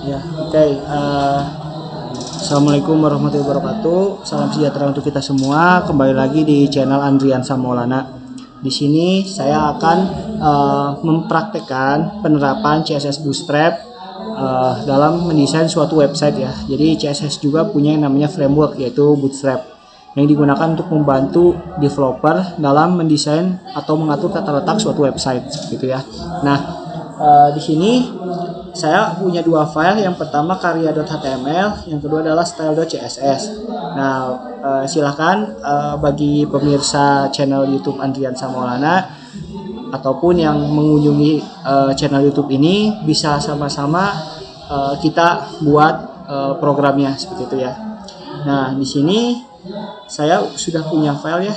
Ya, oke. Assalamualaikum warahmatullahi wabarakatuh. Salam sejahtera untuk kita semua. Kembali lagi di channel Andriansa Maulana. Di sini saya akan mempraktekkan penerapan CSS Bootstrap dalam mendesain suatu website ya. Jadi CSS juga punya yang namanya framework, yaitu Bootstrap, yang digunakan untuk membantu developer dalam mendesain atau mengatur tata letak suatu website, gitu ya. Nah, di sini saya punya dua file. Yang pertama karya.html, yang kedua adalah style.css. Nah, silahkan bagi pemirsa channel YouTube Andriansa Maulana ataupun yang mengunjungi channel YouTube ini, bisa sama-sama kita buat programnya seperti itu ya. Nah, di sini saya sudah punya file ya.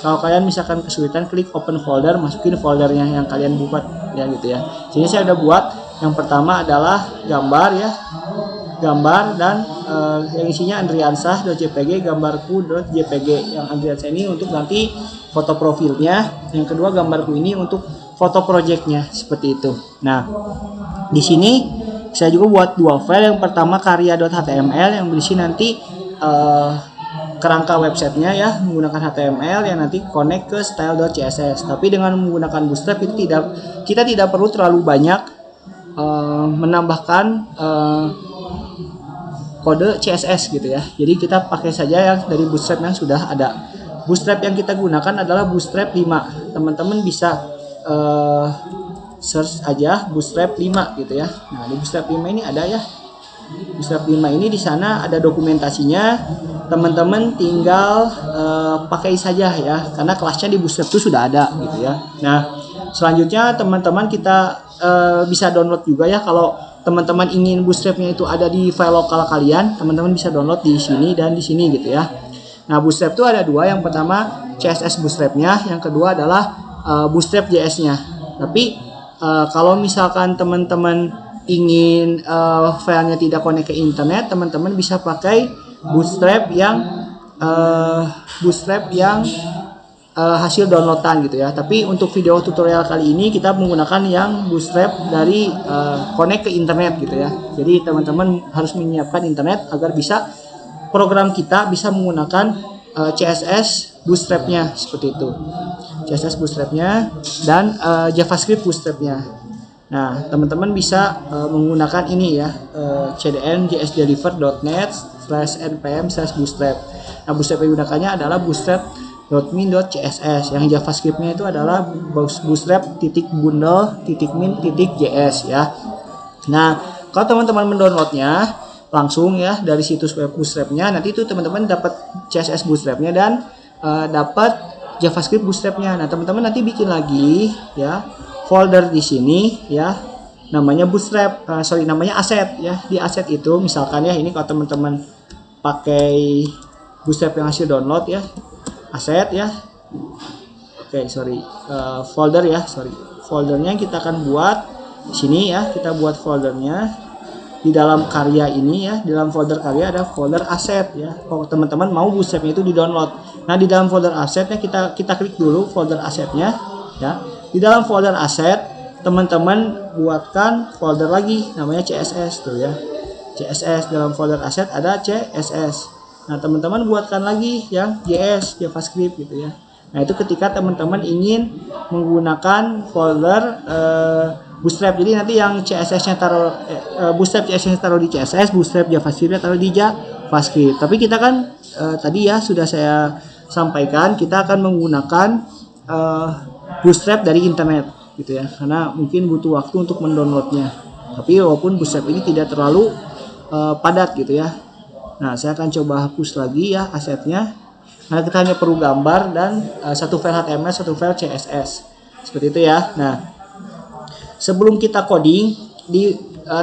Kalau kalian misalkan kesulitan, klik open folder, masukin foldernya yang kalian buat ya, gitu ya. Sini saya udah buat. Yang pertama adalah gambar ya, gambar, dan yang isinya andriansah.jpg, gambarku.jpg. Yang andriansah ini untuk nanti foto profilnya, yang kedua gambarku ini untuk foto projectnya, seperti itu. Nah, di sini saya juga buat dua file. Yang pertama karya.html, yang berisi nanti kerangka websitenya ya, menggunakan HTML yang nanti connect ke style.css. Tapi dengan menggunakan Bootstrap itu kita tidak perlu terlalu banyak menambahkan kode CSS gitu ya. Jadi kita pakai saja yang dari Bootstrap yang sudah ada. Bootstrap yang kita gunakan adalah Bootstrap 5. Teman-teman bisa search aja Bootstrap 5 gitu ya. Nah, di Bootstrap 5 ini ada ya. Bootstrap 5 ini di sana ada dokumentasinya. Teman-teman tinggal pakai saja ya, karena kelasnya di Bootstrap itu sudah ada gitu ya. Nah, selanjutnya teman-teman kita bisa download juga ya. Kalau teman-teman ingin Bootstrapnya itu ada di file lokal kalian, teman-teman bisa download di sini dan di sini gitu ya. Nah, Bootstrap itu ada dua. Yang pertama CSS Bootstrapnya, yang kedua adalah Bootstrap JS-nya. Tapi kalau misalkan teman-teman ingin filenya tidak connect ke internet, teman-teman bisa pakai Bootstrap yang hasil downloadan gitu ya. Tapi untuk video tutorial kali ini kita menggunakan yang Bootstrap dari connect ke internet gitu ya. Jadi teman-teman harus menyiapkan internet agar bisa program kita bisa menggunakan CSS Bootstrapnya seperti itu. CSS Bootstrapnya dan JavaScript Bootstrapnya. Nah, teman-teman bisa menggunakan ini ya, cdn.jsdeliver.net/npm/bootstrap. Nah, Bootstrap yang digunakannya adalah bootstrap.min.css. Yang JavaScript-nya itu adalah bootstrap.bundle.min.js ya. Nah, kalau teman-teman mendownloadnya langsung ya dari situs web Bootstrap-nya, nanti itu teman-teman dapat CSS Bootstrap-nya dan dapat JavaScript Bootstrap-nya. Nah, teman-teman nanti bikin lagi ya folder di sini ya, namanya Bootstrap, namanya aset ya. Di aset itu misalkan ya, ini kalau teman-teman pakai Bootstrap yang hasil download ya, aset ya, folder ya, foldernya kita akan buat di sini ya. Kita buat foldernya di dalam karya ini ya. Di dalam folder karya ada folder aset ya. Kalau teman-teman mau Bootstrapnya itu di download, nah di dalam folder asetnya kita klik dulu folder asetnya ya. Di dalam folder aset teman-teman buatkan folder lagi namanya CSS tuh ya. CSS dalam folder aset ada CSS. Nah, teman-teman buatkan lagi yang JS, JavaScript gitu ya. Nah, itu ketika teman-teman ingin menggunakan folder Bootstrap. Jadi nanti yang CSS-nya taruh Bootstrap CSS-nya taruh di CSS, Bootstrap JavaScript taruh di JavaScript. Tapi kita kan tadi ya sudah saya sampaikan, kita akan menggunakan Bootstrap dari internet gitu ya, karena mungkin butuh waktu untuk mendownloadnya. Tapi walaupun Bootstrap ini tidak terlalu padat gitu ya. Nah, saya akan coba hapus lagi ya asetnya. Nah, kita hanya perlu gambar dan satu file HTML, satu file CSS seperti itu ya. Nah, sebelum kita coding, di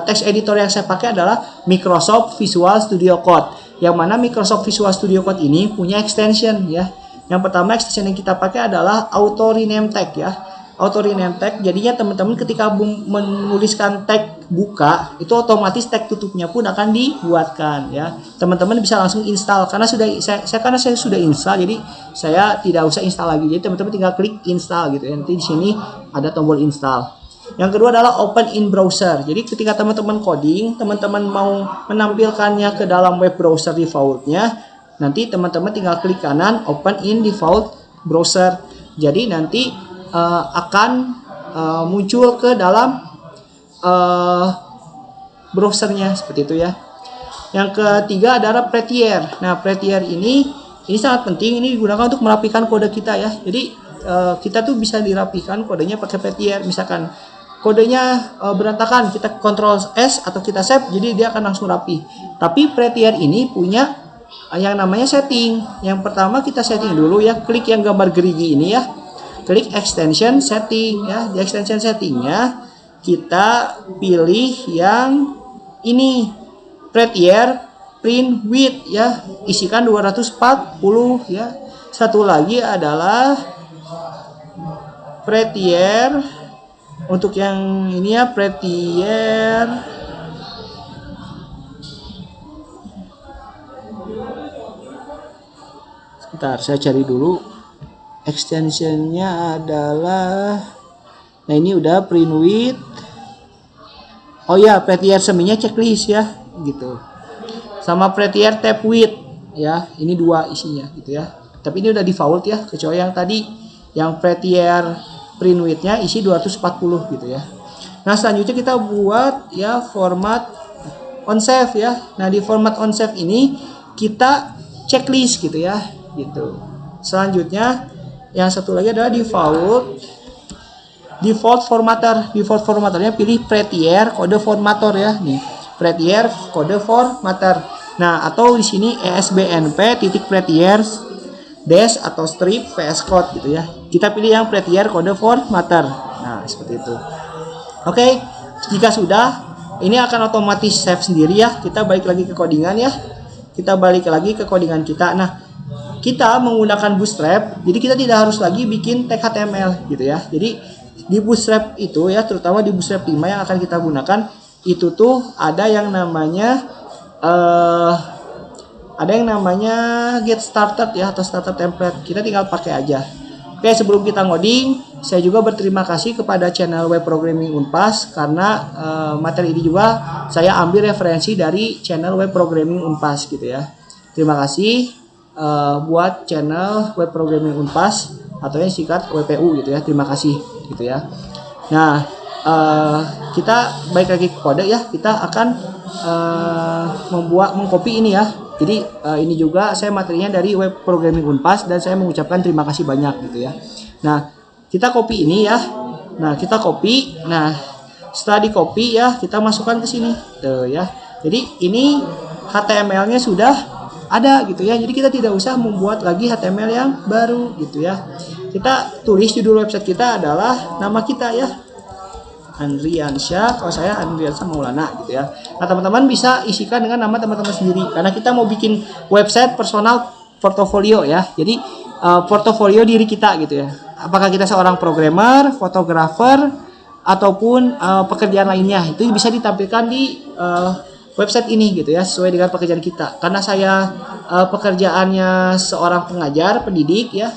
text editor yang saya pakai adalah Microsoft Visual Studio Code, yang mana Microsoft Visual Studio Code ini punya extension ya. Yang pertama extension yang kita pakai adalah auto rename tag ya. Auto rename tag, jadinya teman-teman ketika menuliskan tag buka, itu otomatis tag tutupnya pun akan dibuatkan ya. Teman-teman bisa langsung install karena saya sudah install, jadi saya tidak usah install lagi. Jadi teman-teman tinggal klik install gitu ya. Nanti di sini ada tombol install. Yang kedua adalah open in browser. Jadi ketika teman-teman coding, teman-teman mau menampilkannya ke dalam web browser defaultnya, nanti teman-teman tinggal klik kanan open in default browser. Jadi nanti akan muncul ke dalam browsernya seperti itu ya. Yang ketiga adalah prettier. Nah, prettier ini sangat penting. Ini digunakan untuk merapikan kode kita ya. Jadi kita tuh bisa dirapikan kodenya pakai prettier. Misalkan kodenya berantakan, kita Ctrl S atau kita save, jadi dia akan langsung rapi. Tapi prettier ini punya yang namanya setting. Yang pertama kita setting dulu ya, klik yang gambar gerigi ini ya, klik extension setting ya. Di extension settingnya kita pilih yang ini, prettier print width ya, isikan 240 ya. Satu lagi adalah prettier untuk yang ini ya, prettier sebentar saya cari dulu extensionnya adalah, nah ini udah print width. Oh ya, prettier seminya checklist ya gitu, sama prettier tab width ya, ini dua isinya gitu ya. Tapi ini udah default ya, kecuali yang tadi yang prettier print width-nya isi 240 gitu ya. Nah, selanjutnya kita buat ya format on save ya. Nah, di format on save ini kita checklist gitu ya, gitu. Selanjutnya yang satu lagi adalah default formatter. Default formatternya pilih prettier kode formatter ya, nih. Prettier kode formatter. Nah, atau di sini esbnp.prettier dash atau strip VS Code gitu ya. Kita pilih yang prettier kode formatter. Nah, seperti itu. Oke, jika sudah, ini akan otomatis save sendiri ya. Kita balik lagi ke codingan ya. Kita balik lagi ke codingan kita. Nah, kita menggunakan Bootstrap, jadi kita tidak harus lagi bikin tag HTML gitu ya. Jadi di Bootstrap itu ya, terutama di Bootstrap 5 yang akan kita gunakan, itu tuh ada yang namanya get started ya, atau starter template. Kita tinggal pakai aja. Oke, sebelum kita ngoding, saya juga berterima kasih kepada channel Web Programming Unpas karena materi ini juga saya ambil referensi dari channel Web Programming Unpas gitu ya. Terima kasih buat channel Web Programming Unpas atau yang singkat WPU gitu ya. Terima kasih gitu ya. Nah, kita balik lagi ke kode ya. Kita akan mengcopy ini ya. Jadi ini juga saya materinya dari Web Programming Unpas dan saya mengucapkan terima kasih banyak gitu ya. Nah, kita copy ini ya. Nah, kita copy. Nah, setelah di copy ya, kita masukkan ke sini. Tuh ya. Jadi ini HTML-nya sudah ada gitu ya. Jadi kita tidak usah membuat lagi HTML yang baru gitu ya. Kita tulis judul website kita adalah nama kita ya, Andriansyah. Kalau saya Andriansyah Maulana gitu ya. Nah, teman-teman bisa isikan dengan nama teman-teman sendiri karena kita mau bikin website personal portofolio ya. Jadi portofolio diri kita gitu ya. Apakah kita seorang programmer, fotografer, ataupun pekerjaan lainnya, itu bisa ditampilkan di website ini gitu ya, sesuai dengan pekerjaan kita. Karena saya pekerjaannya seorang pengajar, pendidik ya.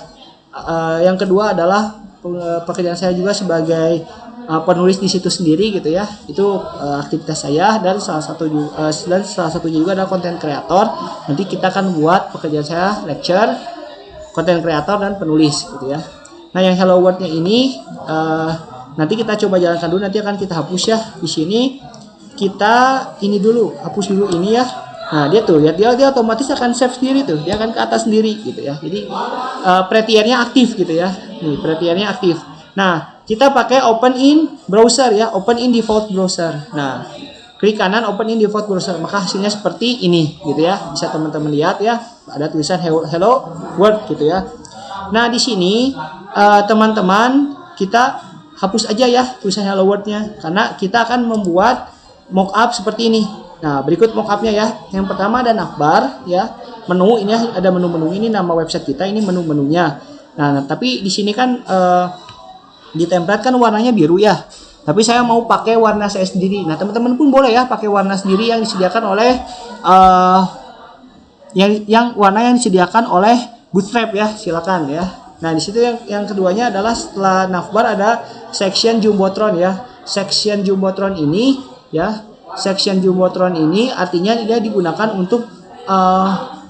Yang kedua adalah pekerjaan saya juga sebagai penulis di situs sendiri gitu ya. Itu aktivitas saya, dan salah satunya juga adalah konten kreator. Nanti kita akan buat pekerjaan saya lecture, konten kreator, dan penulis gitu ya. Nah, yang hello world-nya ini nanti kita coba jalankan dulu, nanti akan kita hapus ya. Di sini kita ini dulu, hapus dulu ini ya. Nah, dia tuh lihat, dia otomatis akan save sendiri tuh, dia akan ke atas sendiri gitu ya. Jadi prettier-nya aktif gitu ya. Nih, prettier-nya aktif. Nah, kita pakai open in browser ya, open in default browser. Nah, klik kanan open in default browser, maka hasilnya seperti ini gitu ya. Bisa teman-teman lihat ya, ada tulisan hello world gitu ya. Nah, di sini teman-teman kita hapus aja ya tulisan hello world-nya, karena kita akan membuat mockup seperti ini. Nah, berikut mockupnya ya. Yang pertama ada navbar ya, menu ini ya, ada menu-menu ini nama website kita, ini menu-menunya. Nah, tapi di sini kan di template kan warnanya biru ya. Tapi saya mau pakai warna saya sendiri. Nah, teman-teman pun boleh ya pakai warna sendiri yang disediakan oleh yang warna yang disediakan oleh Bootstrap ya, silakan ya. Nah, di situ yang keduanya adalah setelah navbar ada section jumbotron ya. section jumbotron ini ya, section jumbotron ini artinya dia digunakan untuk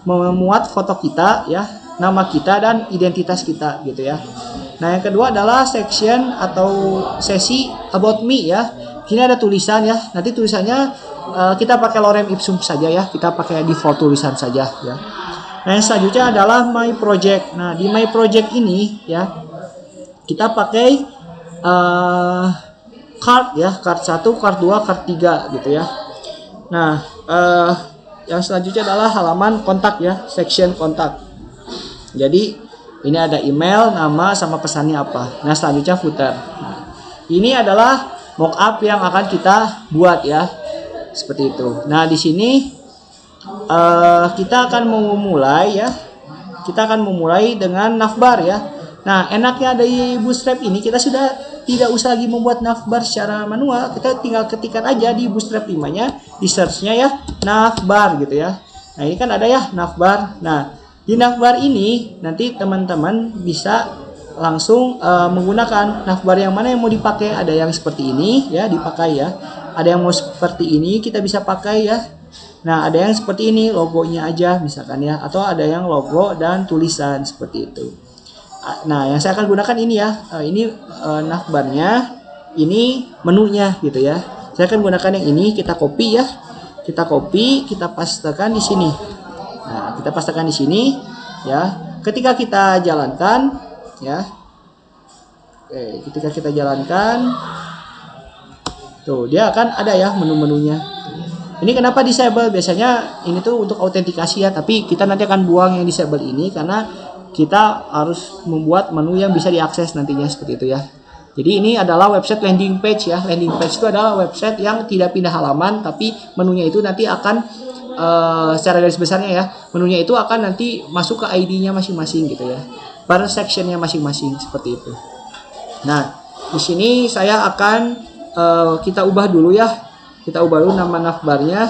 memuat foto kita ya, nama kita dan identitas kita gitu ya. Nah, yang kedua adalah section atau sesi about me ya. Sini ada tulisan ya. Nanti tulisannya kita pakai lorem ipsum saja ya. Kita pakai default tulisan saja ya. Nah, yang selanjutnya adalah my project. Nah, di my project ini ya kita pakai card ya, card 1, card 2, card 3 gitu ya. Nah, yang selanjutnya adalah halaman kontak ya, section kontak. Jadi ini ada email, nama, sama pesannya apa. Nah, selanjutnya footer. Nah, ini adalah mockup yang akan kita buat ya, seperti itu. Nah, di sini kita akan memulai ya. Kita akan memulai dengan navbar ya. Nah, enaknya dari Bootstrap ini kita sudah tidak usah lagi membuat navbar secara manual. Kita tinggal ketikkan aja di Bootstrap 5-nya, di search-nya ya, navbar gitu ya. Nah, ini kan ada ya navbar. Nah, di navbar ini nanti teman-teman bisa langsung menggunakan navbar yang mana yang mau dipakai. Ada yang seperti ini ya, dipakai ya. Ada yang mau seperti ini, kita bisa pakai ya. Nah, ada yang seperti ini, logonya aja misalkan ya, atau ada yang logo dan tulisan seperti itu. Nah, yang saya akan gunakan ini ya, ini navbarnya, ini menunya gitu ya. Saya akan gunakan yang ini, kita copy ya, kita copy, kita pastekan di sini. Nah, kita pastekan di sini ya. Ketika kita jalankan ya, ketika kita jalankan, tuh dia akan ada ya menu-menunya. Ini kenapa disable? Biasanya ini tuh untuk autentikasi ya, tapi kita nanti akan buang yang disable ini karena kita harus membuat menu yang bisa diakses nantinya seperti itu ya. Jadi ini adalah website landing page ya. Landing page itu adalah website yang tidak pindah halaman, tapi menunya itu nanti akan secara garis besarnya ya, menunya itu akan nanti masuk ke ID-nya masing-masing gitu ya, per sectionnya masing-masing seperti itu. Nah, di sini saya akan kita ubah dulu ya, kita ubah dulu nama navbarnya.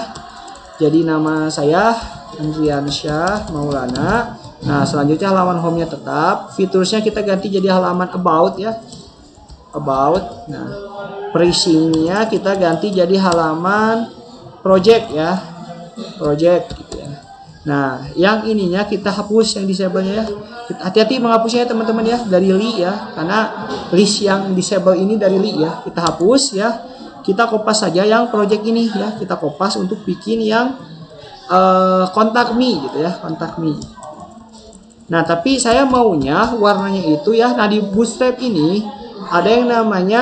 Jadi nama saya Andriansyah Maulana. Nah, selanjutnya halaman home-nya tetap, fiturnya kita ganti jadi halaman about ya, about. Nah, pricing-nya kita ganti jadi halaman project ya, project gitu ya. Nah, yang ininya kita hapus yang disable-nya ya. Hati-hati menghapusnya ya teman-teman ya, dari Li ya, karena list yang disable ini dari Li ya. Kita hapus ya. Kita kopas saja yang project ini ya. Kita kopas untuk bikin yang contact me gitu ya, contact me. Nah, tapi saya maunya warnanya itu ya. Nah, di Bootstrap ini ada yang namanya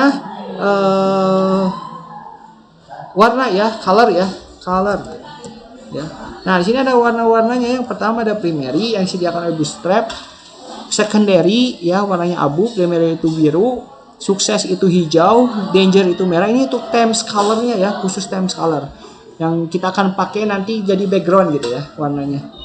warna ya, color ya, color. Ya. Nah, di sini ada warna-warnanya. Yang pertama ada primary yang disediakan oleh Bootstrap, secondary ya warnanya abu, primary itu biru, sukses itu hijau, danger itu merah. Ini untuk themes colornya ya, khusus themes color yang kita akan pakai nanti jadi background gitu ya warnanya.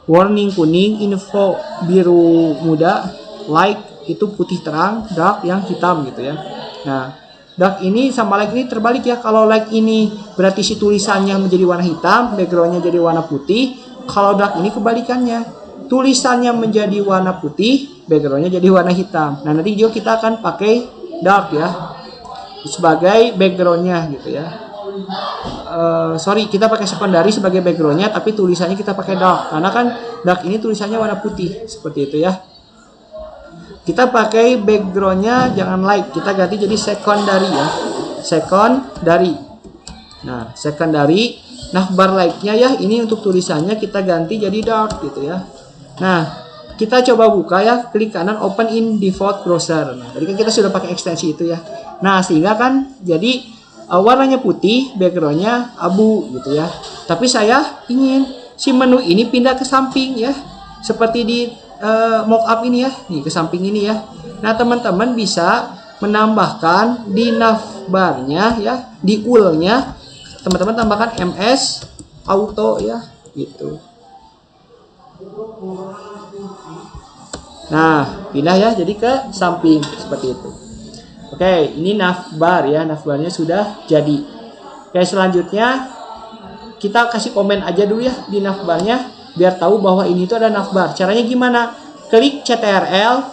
Warning kuning, info biru muda, like itu putih terang, dark yang hitam gitu ya. Nah, dark ini sama like ini terbalik ya. Kalau like ini berarti si tulisannya menjadi warna hitam, backgroundnya jadi warna putih. Kalau dark ini kebalikannya, tulisannya menjadi warna putih, backgroundnya jadi warna hitam. Nah, nanti juga kita akan pakai dark ya sebagai backgroundnya gitu ya. Sorry, kita pakai secondary sebagai backgroundnya, tapi tulisannya kita pakai dark karena kan dark ini tulisannya warna putih seperti itu ya. Kita pakai backgroundnya jangan like, kita ganti jadi secondary ya, secondary. Nah, secondary navbar like-nya ya, ini untuk tulisannya kita ganti jadi dark gitu ya. Nah, kita coba buka ya, klik kanan open in default browser. Nah, tadi kan kita sudah pakai ekstensi itu ya. Nah, sehingga kan jadi warnanya putih, backgroundnya abu gitu ya. Tapi saya ingin si menu ini pindah ke samping ya, seperti di mockup ini ya, nih ke samping ini ya. Nah, teman-teman bisa menambahkan di navbarnya ya, di ul-nya teman-teman tambahkan ms auto ya gitu. Nah, pindah ya jadi ke samping seperti itu. Oke, ini navbar ya, navbarnya sudah jadi. Oke, selanjutnya kita kasih komen aja dulu ya di navbarnya biar tahu bahwa ini itu ada navbar. Caranya gimana? Klik ctrl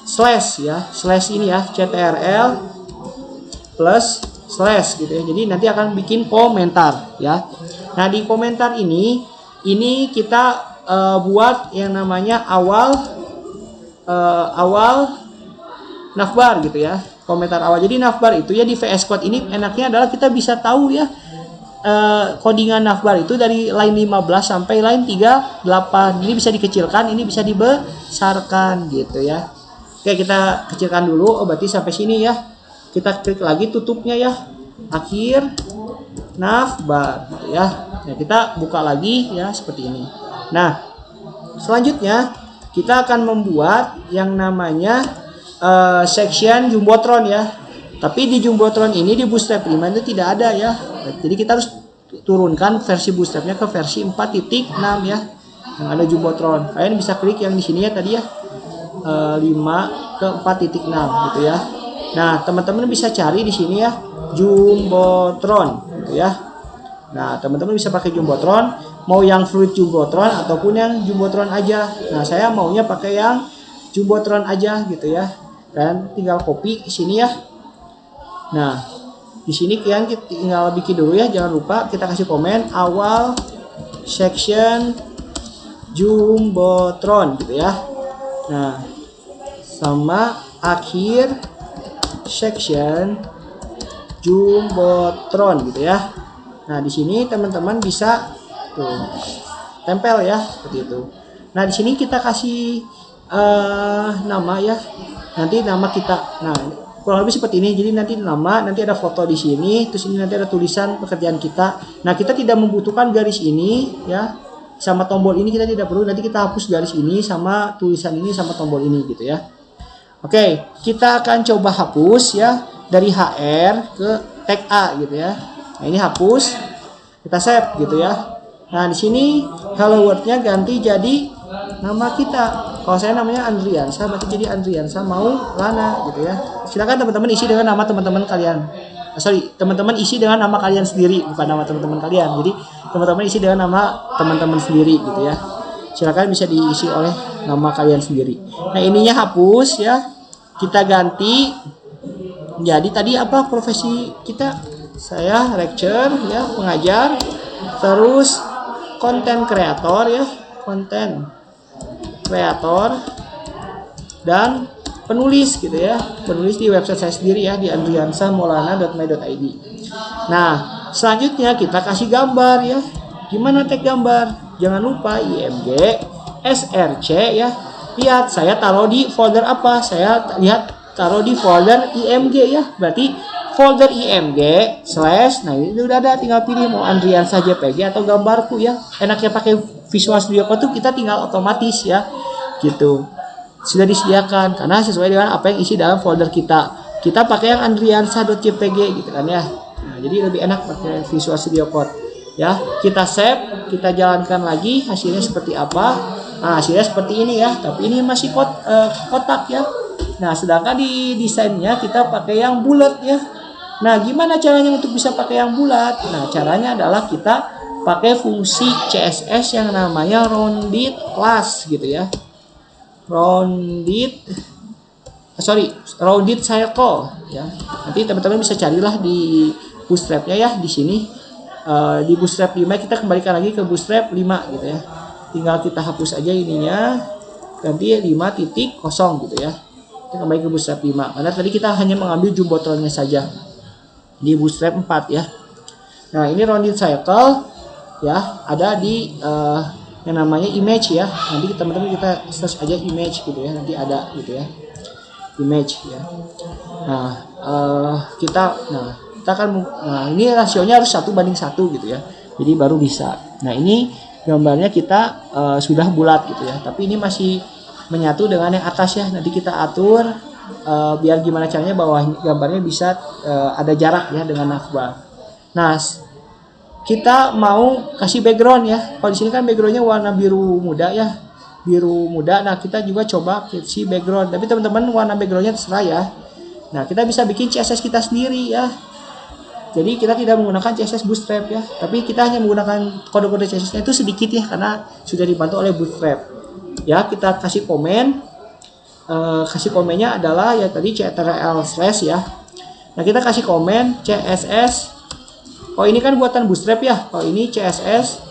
slash ya, slash ini ya, ctrl plus slash gitu ya. Jadi nanti akan bikin komentar ya. Nah di komentar ini kita buat yang namanya awal navbar gitu ya, komentar awal. Jadi navbar itu ya di VS Code ini enaknya adalah kita bisa tahu ya codingan navbar itu dari line 15 sampai line 38. Ini bisa dikecilkan, ini bisa dibesarkan gitu ya. Oke, kita kecilkan dulu. Berarti sampai sini ya. Kita klik lagi tutupnya ya. Akhir navbar gitu ya. Nah, kita buka lagi ya seperti ini. Nah, selanjutnya kita akan membuat yang namanya section jumbotron ya. Tapi di jumbotron ini di Bootstrap 5 itu tidak ada ya. Jadi kita harus turunkan versi Bootstrapnya ke versi 4.6 ya. Yang ada jumbotron. Kalian bisa klik yang di sini ya tadi ya. 5 ke 4.6 gitu ya. Nah, teman-teman bisa cari di sini ya jumbotron gitu ya. Nah, teman-teman bisa pakai jumbotron, mau yang fluid jumbotron ataupun yang jumbotron aja. Nah, saya maunya pakai yang jumbotron aja gitu ya. Dan tinggal copy ke sini ya. Nah, di sini kalian tinggal bikin dulu ya, jangan lupa kita kasih komen awal section jumbotron gitu ya. Nah, sama akhir section jumbotron gitu ya. Nah, di sini teman-teman bisa tuh tempel ya seperti itu. Nah, di sini kita kasih nama ya. Nanti nama kita. Nah, kurang lebih seperti ini. Jadi nanti nama, nanti ada foto di sini, terus ini nanti ada tulisan pekerjaan kita. Nah, kita tidak membutuhkan garis ini ya. Sama tombol ini kita tidak perlu. Nanti kita hapus garis ini sama tulisan ini sama tombol ini gitu ya. Oke, kita akan coba hapus ya dari HR ke tag A gitu ya. Nah, ini hapus. Kita save gitu ya. Nah, di sini hello world-nya ganti jadi nama kita. Kalau saya namanya Andriansa, berarti jadi Andriansa Maulana gitu ya. Silakan teman-teman isi dengan nama teman-teman kalian. Teman-teman isi dengan nama kalian sendiri, bukan nama teman-teman kalian. Jadi teman-teman isi dengan nama teman-teman sendiri gitu ya. Silakan bisa diisi oleh nama kalian sendiri. Nah, ininya hapus ya. Kita ganti. Jadi tadi apa profesi kita? Saya lecturer ya, pengajar. Terus content creator ya, content kreator dan penulis gitu ya, penulis di website saya sendiri ya di andriansamolana.my.id. Nah, selanjutnya kita kasih gambar ya. Gimana tag gambar? Jangan lupa img src ya. Lihat saya taruh di folder apa? Saya lihat taruh di folder img ya. Berarti folder img / nah ini udah ada, tinggal pilih mau Andriansa JPG atau gambarku ya. Enaknya pakai Visual Studio Code tuh kita tinggal otomatis ya gitu, sudah disediakan karena sesuai dengan apa yang isi dalam folder kita pakai yang andriansa.jpg gitu kan ya. Nah, jadi lebih enak pakai Visual Studio Code ya. Kita save, kita jalankan lagi, hasilnya seperti apa. Nah, hasilnya seperti ini ya, tapi ini masih kotak ya. Nah, sedangkan di desainnya kita pakai yang bulat ya. Nah, gimana caranya untuk bisa pakai yang bulat? Nah, caranya adalah kita pakai fungsi CSS yang namanya rounded class gitu ya. Rounded circle ya. Nanti teman-teman bisa carilah di Bootstrap-nya ya di sini. Di Bootstrap 5 kita kembalikan lagi ke Bootstrap 5 gitu ya. Tinggal kita hapus aja ininya, ganti 5.0 gitu ya. Kita kembali ke Bootstrap 5 karena tadi kita hanya mengambil jumbotronnya saja di Bootstrap 4 ya. Nah, ini rounded circle ya, ada di yang namanya image ya. Nanti teman-teman kita search aja image gitu ya, nanti ada gitu ya, image ya. Nah, kita akan ini rasionya harus 1:1 gitu ya, jadi baru bisa. Nah, ini gambarnya kita sudah bulat gitu ya, tapi ini masih menyatu dengan yang atas ya. Nanti kita atur biar gimana caranya bawah gambarnya bisa ada jarak ya dengan navbar. Nah, kita mau kasih background ya. Kalau di sini kan backgroundnya warna biru muda ya, biru muda. Nah, kita juga coba kasih background. Tapi teman-teman warna backgroundnya terserah ya. Nah, kita bisa bikin CSS kita sendiri ya. Jadi kita tidak menggunakan CSS Bootstrap ya, tapi kita hanya menggunakan kode-kode CSS-nya itu sedikit ya, karena sudah dibantu oleh Bootstrap. Ya, kita kasih komen. Kasih komennya adalah ya tadi ctrl/ ya. Nah, kita kasih komen CSS. Oh, ini kan buatan Bootstrap ya. Oh, ini CSS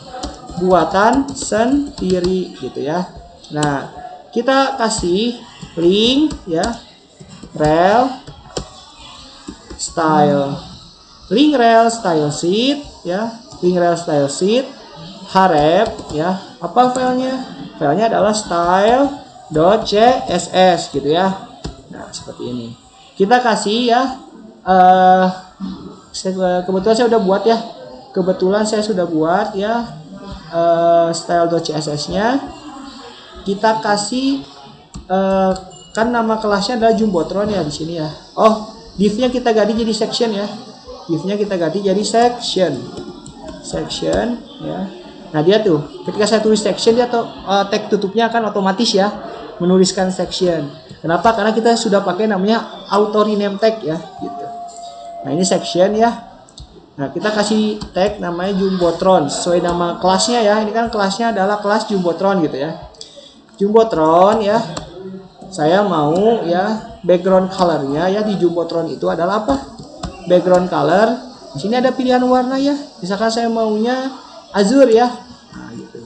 buatan sendiri gitu ya. Nah, kita kasih link ya, rel style, link rel style sheet ya, link rel style sheet, href ya. Apa filenya? Filenya adalah style.css gitu ya. Nah, seperti ini. Kita kasih ya. Kebetulan saya udah buat ya. Kebetulan saya sudah buat ya style.css-nya. Kita kasih kan nama kelasnya adalah Jumbotron ya di sini ya. Oh, div-nya kita ganti jadi section ya. Div-nya kita ganti jadi section. Section ya. Nah, dia tuh ketika saya tulis section dia tuh tag tutupnya akan otomatis ya menuliskan section. Kenapa? Karena kita sudah pakai namanya auto rename tag ya gitu. Nah, ini section ya. Nah, kita kasih tag namanya Jumbotron sesuai nama kelasnya ya. Ini kan kelasnya adalah kelas Jumbotron gitu ya. Jumbotron ya. Saya mau ya background colornya ya di Jumbotron itu adalah apa? Background color. Di sini ada pilihan warna ya. Misalkan saya maunya azure ya. Nah, gitu.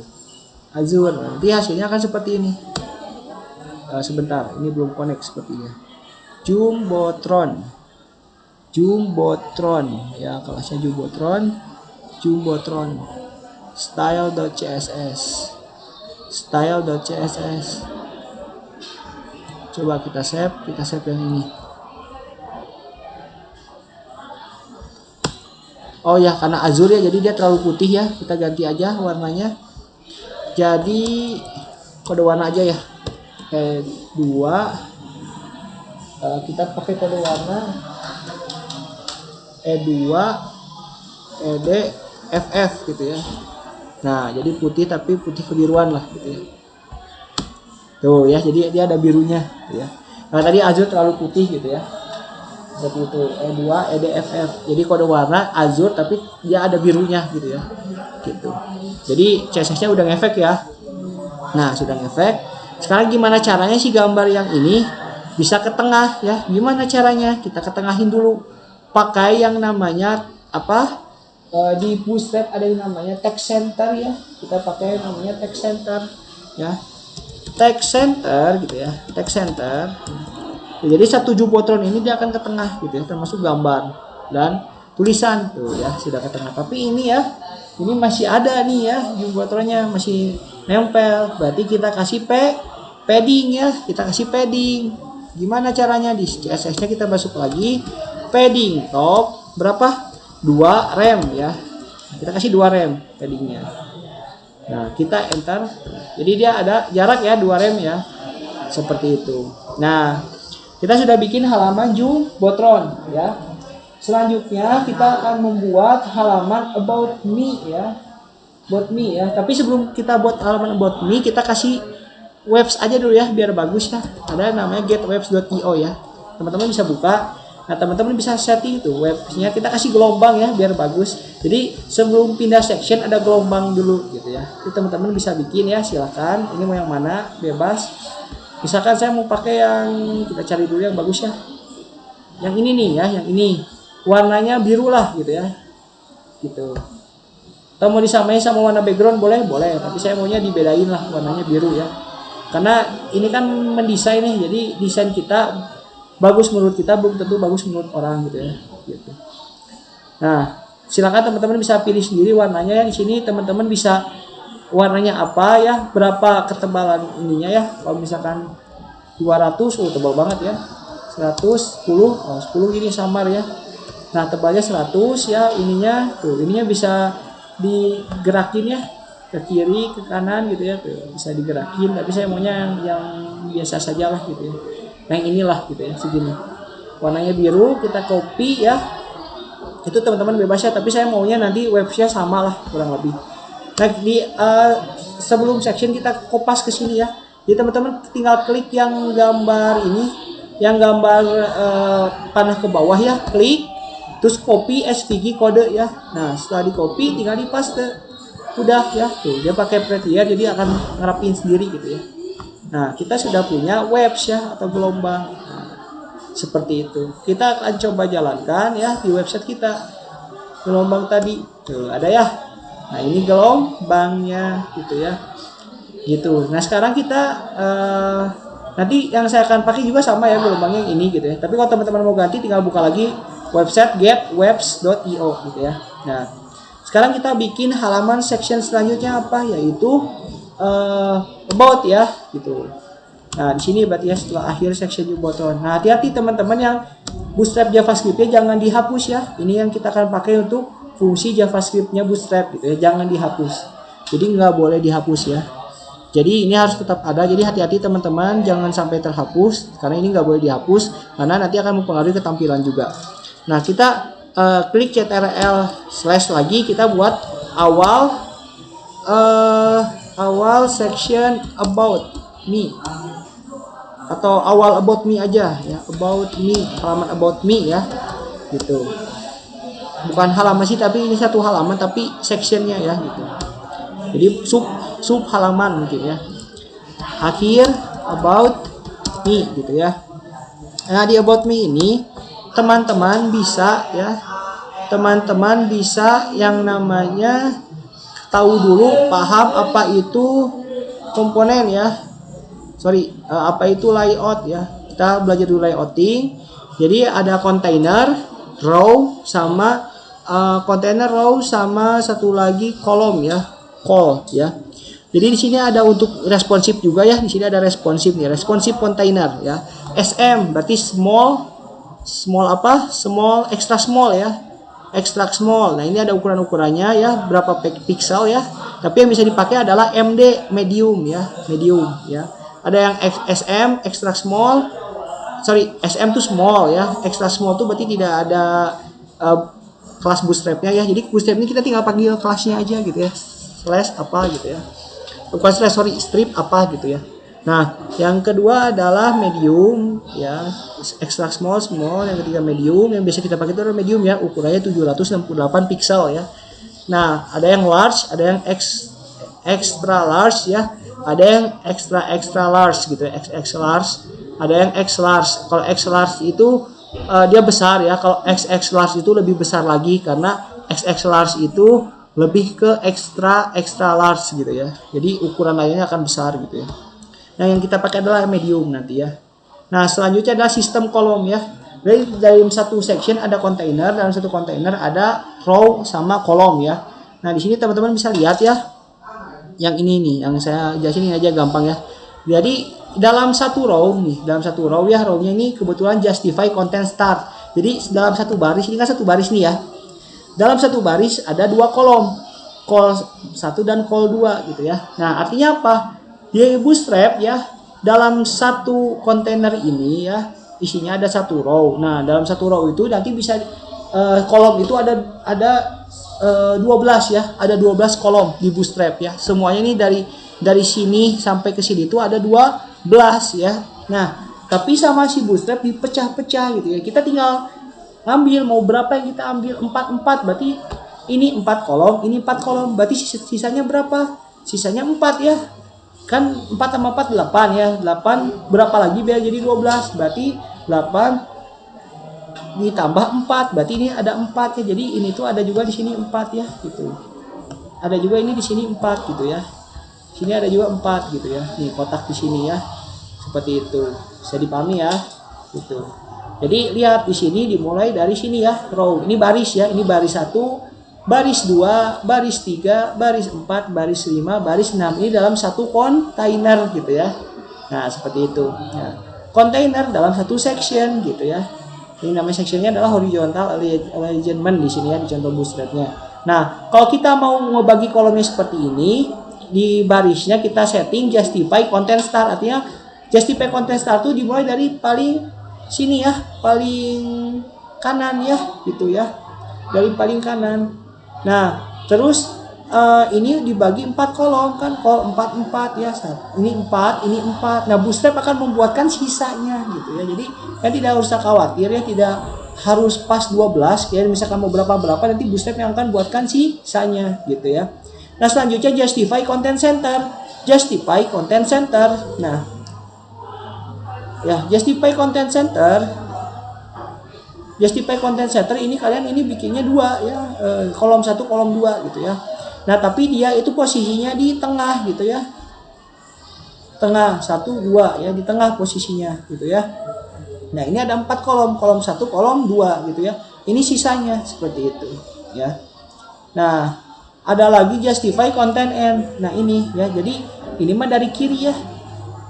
Azure. Nanti hasilnya akan seperti ini. Sebentar, ini belum connect sepertinya. Jumbotron. Jumbotron ya, kelasnya Jumbotron. Jumbotron style.css. Style.css. Coba kita save yang ini. Oh ya, karena azure ya, jadi dia terlalu putih ya. Kita ganti aja warnanya. Jadi kode warna aja ya. E2. Kita pakai kode warna E2 ED FF gitu ya. Nah, jadi putih tapi putih kebiruan lah gitu ya. Tuh ya, jadi dia ada birunya gitu ya. Nah, tadi azure terlalu putih gitu ya. Seperti itu, E2 EDFF. Jadi kode warna azure tapi dia ada birunya gitu ya. Gitu. Jadi CSS-nya udah ngefek ya. Nah, sudah ngefek. Sekarang gimana caranya sih gambar yang ini bisa ke tengah ya? Gimana caranya? Kita ketengahin dulu. Pakai yang namanya apa? Di Bootstrap ada yang namanya text center ya. Kita pakai yang namanya text center ya. Text center gitu ya. Text center. Ya, jadi satu Jumbotron ini dia akan ke tengah gitu ya, termasuk gambar dan tulisan tuh ya sudah ke tengah. Tapi ini ya, ini masih ada nih ya Jumbotronnya masih nempel. Berarti kita kasih padding ya. Kita kasih padding. Gimana caranya? Di CSS-nya kita masuk lagi. Padding top berapa? 2 rem ya. Kita kasih 2 rem paddingnya. Nah, kita enter. Jadi dia ada jarak ya 2 rem ya. Seperti itu. Nah, kita sudah bikin halaman Jumbotron ya. Selanjutnya kita akan membuat halaman about me ya. About me ya. Tapi sebelum kita buat halaman about me, kita kasih webs aja dulu ya biar bagus ya. Ada namanya getwebs.io ya. Teman-teman bisa buka. Nah, teman-teman bisa setting tuh websnya, kita kasih gelombang ya biar bagus. Jadi sebelum pindah section ada gelombang dulu gitu ya. Jadi teman-teman bisa bikin ya, silahkan. Ini mau yang mana, bebas. Misalkan saya mau pakai yang, kita cari dulu yang bagus ya. Yang ini nih ya, yang ini. Warnanya biru lah gitu ya. Gitu. Atau mau disamain sama warna background boleh, boleh. Tapi saya maunya dibedain lah warnanya biru ya. Karena ini kan mendesain nih, jadi desain kita bagus menurut kita belum tentu bagus menurut orang gitu ya. Gitu. Nah, silakan teman-teman bisa pilih sendiri warnanya ya. Di sini teman-teman bisa warnanya apa ya, berapa ketebalan ininya ya. Kalau misalkan 200, tebal banget ya. 110, 10 ini samar ya. Nah, tebalnya 100 ya, ininya tuh, ininya bisa digerakin ya ke kiri, ke kanan gitu ya, tuh, bisa digerakin. Tapi saya maunya yang biasa saja lah gitu ya. Nah, yang inilah gitu ya, segini. Warnanya biru, kita copy ya. Itu teman-teman bebas ya, tapi saya maunya nanti websnya sama lah kurang lebih. Nah, di sebelum section kita kopas ke sini ya. Jadi teman-teman tinggal klik yang gambar ini, yang gambar panah ke bawah ya, klik, terus copy SVG kode ya. Nah, setelah di copy tinggal di paste. Udah ya, tuh dia pakai prettier jadi akan ngerapin sendiri gitu ya. Nah, kita sudah punya webs ya atau gelombang. Nah, Seperti itu. Kita akan coba jalankan ya di website kita. Gelombang tadi tuh ada ya. Nah, ini gelombangnya gitu ya. Gitu. Nah, sekarang kita nanti yang saya akan pakai juga sama ya gelombangnya yang ini gitu ya. Tapi kalau teman-teman mau ganti tinggal buka lagi website getwebs.io gitu ya. Nah, sekarang kita bikin halaman section selanjutnya apa, yaitu about ya gitu. Nah, di sini berarti ya setelah akhir section new button. Nah, hati-hati teman-teman yang Bootstrap JavaScript-nya jangan dihapus ya. Ini yang kita akan pakai untuk fungsi JavaScript-nya Bootstrap gitu ya. Jangan dihapus. Jadi nggak boleh dihapus ya. Jadi ini harus tetap ada. Jadi hati-hati teman-teman, jangan sampai terhapus karena ini nggak boleh dihapus karena nanti akan mempengaruhi ketampilan juga. Nah, kita klik Ctrl/ lagi, kita buat awal section about me atau awal about me aja ya, about me, halaman about me ya gitu. Bukan halaman sih, tapi ini satu halaman tapi sectionnya ya gitu. Jadi sub halaman mungkin ya. Akhir about me gitu ya. Nah, di about me ini teman-teman bisa ya, teman-teman bisa yang namanya tahu dulu, paham apa itu komponen ya. Apa itu layout ya. Kita belajar dulu layouting. Jadi ada container row sama container row sama satu lagi kolom ya, call ya. Jadi di sini ada untuk responsive juga ya. Di sini ada responsive nih, responsive container ya. SM berarti small apa? Small, extra small ya. Extra small. Nah, ini ada ukuran-ukurannya ya, berapa pixel ya. Tapi yang bisa dipakai adalah MD, medium ya, medium ya. Ada yang SM, extra small. SM itu small ya. Extra small itu berarti tidak ada kelas bootstrapnya ya. Jadi bootstrap ini kita tinggal panggil kelasnya aja gitu ya. Slash apa gitu ya. Bukan slash, strip apa gitu ya. Nah, yang kedua adalah medium ya. Extra small, yang ketiga medium. Yang biasa kita pakai itu adalah medium ya. Ukurannya 768 pixel ya. Nah, ada yang large, ada yang extra large ya. Ada yang extra large gitu ya, XX large, ada yang X large. Kalau X large itu dia besar ya. Kalau XX large itu lebih besar lagi karena XX large itu lebih ke extra large gitu ya. Jadi ukuran layarnya akan besar gitu ya. Nah, yang kita pakai adalah medium nanti ya. Nah, selanjutnya adalah sistem kolom ya. Jadi dalam satu section ada container, dalam satu container ada row sama kolom ya. Nah, di sini teman-teman bisa lihat ya. Yang ini nih, yang saya jelasin ini aja gampang ya. Jadi dalam satu row nih, dalam satu row ya, row-nya ini kebetulan justify content start. Jadi dalam satu baris, ini kan satu baris nih ya. Dalam satu baris ada dua kolom, call 1 dan call 2 gitu ya. Nah, artinya apa? Di Bootstrap ya, dalam satu kontainer ini ya, isinya ada satu row. Nah, dalam satu row itu nanti bisa kolom itu ada 12 ya, ada 12 kolom di Bootstrap ya. Semuanya ini dari sini sampai ke sini itu ada 12 ya. Nah, tapi sama si Bootstrap dipecah-pecah gitu ya. Kita tinggal ngambil mau berapa yang kita ambil, 4 berarti ini 4 kolom, ini 4 kolom. Berarti sisanya berapa? Sisanya 4 ya. Kan 4 sama 4 8 ya. 8 berapa lagi biar jadi 12? Berarti 8 ditambah 4, berarti ini ada 4 ya. Jadi ini tuh ada juga di sini 4 ya gitu. Ada juga ini di sini 4 gitu ya. Sini ada juga 4 gitu ya. Nih kotak di sini ya. Seperti itu. Bisa dipahami ya gitu. Jadi lihat di sini dimulai dari sini ya, row. Ini baris ya. Ini baris 1, baris 2, baris 3, baris 4, baris 5, baris 6. Ini dalam satu kontainer gitu ya. Nah, seperti itu. Nah, kontainer dalam satu section gitu ya. Ini nama sectionnya adalah horizontal arrangement di sini ya, di contoh Bootstrapnya. Nah, kalau kita mau ngebagi kolomnya seperti ini, di barisnya kita setting justify content start. Artinya justify content start itu dimulai dari paling sini ya, paling kanan ya, gitu ya, dari paling kanan. Nah, terus ini dibagi 4 kolom kan, kolom 4 ya. Ini 4, ini 4. Nah, Bootstrap akan membuatkan sisanya gitu ya. Jadi kan tidak usah khawatir ya, tidak harus pas 12 ya. Misalkan mau berapa nanti Bootstrap yang akan buatkan sisanya gitu ya. Nah, selanjutnya justify content center. Justify content center. Nah, ya, justify content center justify content center ini kalian ini bikinnya 2 ya, kolom 1 kolom 2 gitu ya. Nah tapi dia itu posisinya di tengah gitu ya, tengah 1 2 ya, di tengah posisinya gitu ya. Nah ini ada 4 kolom, kolom 1 kolom 2 gitu ya, ini sisanya seperti itu ya. Nah ada lagi justify content end, nah ini ya, jadi ini mah dari kiri ya.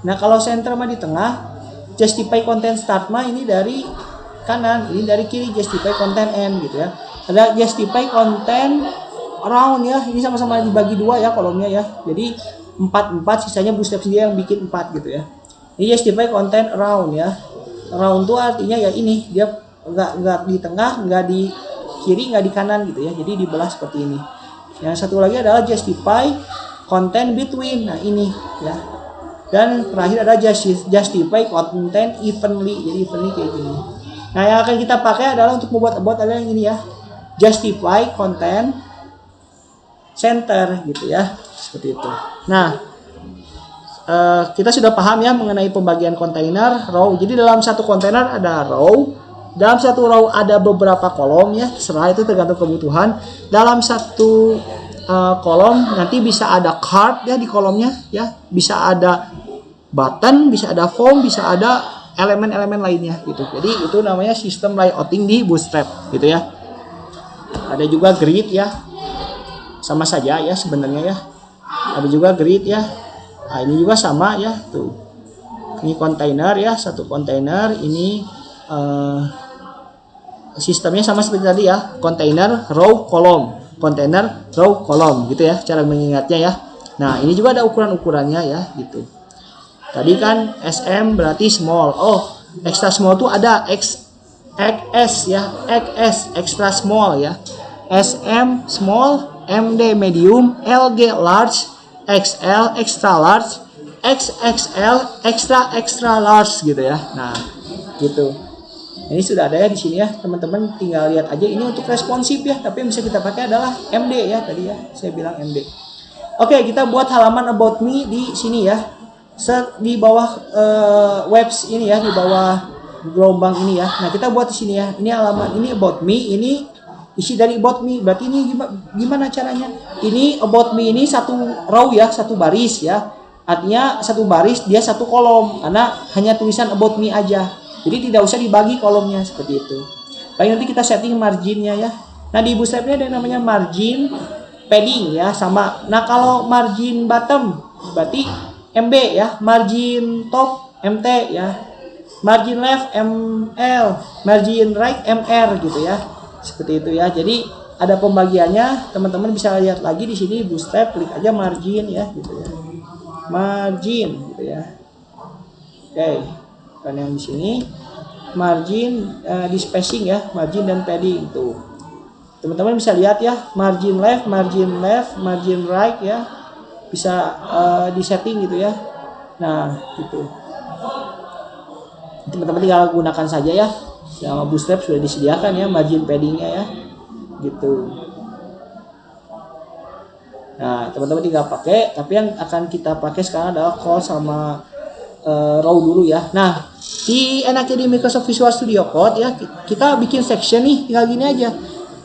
Nah kalau center mah di tengah, justify content start mah ini dari kanan, ini dari kiri justify content end gitu ya. Ada justify content around ya, ini sama-sama dibagi 2 ya kolomnya ya, jadi 4 sisanya bootstrap sendiri yang bikin 4 gitu ya. Ini justify content around ya, around itu artinya ya ini dia nggak di tengah, nggak di kiri, nggak di kanan gitu ya, jadi dibelah seperti ini. Yang satu lagi adalah justify content between, nah ini ya. Dan terakhir ada justify content evenly, jadi evenly kayak gini. Nah yang akan kita pakai adalah untuk membuat about adalah yang ini ya, justify content center gitu ya, seperti itu. Nah kita sudah paham ya mengenai pembagian kontainer row. Jadi dalam satu kontainer ada row, dalam satu row ada beberapa kolom ya, terserah itu tergantung kebutuhan. Dalam satu kolom nanti bisa ada card ya di kolomnya ya, bisa ada button, bisa ada form, bisa ada elemen-elemen lainnya gitu. Jadi itu namanya sistem layouting di Bootstrap gitu ya. Ada juga grid ya, sama saja ya sebenarnya ya. Ada juga grid ya. Nah, ini juga sama ya tuh. Ini kontainer ya, satu kontainer ini sistemnya sama seperti tadi ya, kontainer row kolom, kontainer row kolom gitu ya cara mengingatnya ya. Nah ini juga ada ukuran-ukurannya ya gitu. Tadi kan SM berarti small. Oh, extra small tuh ada XS ya, XS extra small ya. SM small, MD medium, LG large, XL extra large, XXL extra large gitu ya. Nah, gitu. Ini sudah ada ya di sini ya, teman-teman tinggal lihat aja. Ini untuk responsif ya, tapi yang bisa kita pakai adalah MD ya tadi ya. Saya bilang MD. Oke, kita buat halaman about me di sini ya. Di bawah webs ini ya, di bawah gelombang ini ya. Nah kita buat di sini ya, ini halaman ini about me, ini isi dari about me. Berarti ini gimana caranya? Ini about me ini satu row ya, satu baris ya, artinya satu baris dia satu kolom karena hanya tulisan about me aja, jadi tidak usah dibagi kolomnya seperti itu. Baik, nanti kita setting marginnya ya. Nah di Bootstrap ini ada yang namanya margin padding ya, sama. Nah kalau margin bottom berarti MB ya, margin top MT ya, margin left ML, margin right MR gitu ya, seperti itu ya. Jadi ada pembagiannya, teman-teman bisa lihat lagi di sini Bootstrap, klik aja margin ya gitu ya, margin gitu ya. Oke, kan yang di sini margin di spacing ya, margin dan padding tuh. Teman-teman bisa lihat ya, margin left, margin right ya. Bisa di setting gitu ya. Nah gitu, teman-teman tinggal gunakan saja ya, sama Bootstrap sudah disediakan ya margin paddingnya ya gitu. Nah teman-teman tinggal pakai, tapi yang akan kita pakai sekarang adalah call sama row dulu ya. Nah di enaknya di Microsoft Visual Studio Code ya, kita bikin section nih, tinggal gini aja,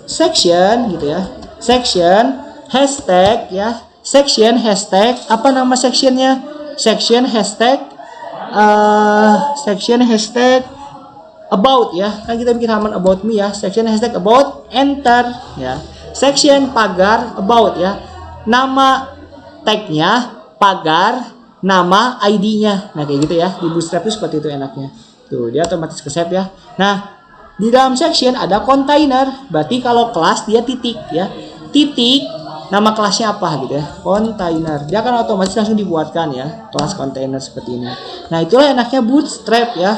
section gitu ya, section hashtag ya, section hashtag apa nama sectionnya, section hashtag about ya, kan kita bikin halaman about me ya, section hashtag about, enter ya, section pagar about ya, nama tagnya pagar, nama ID-nya. Nah kayak gitu ya, di Bootstrap itu seperti itu enaknya tuh, dia otomatis ke save ya. Nah di dalam section ada container, berarti kalau kelas dia titik ya, titik nama kelasnya apa gitu ya, container, dia akan otomatis langsung dibuatkan ya kelas container seperti ini. Nah itulah enaknya Bootstrap ya,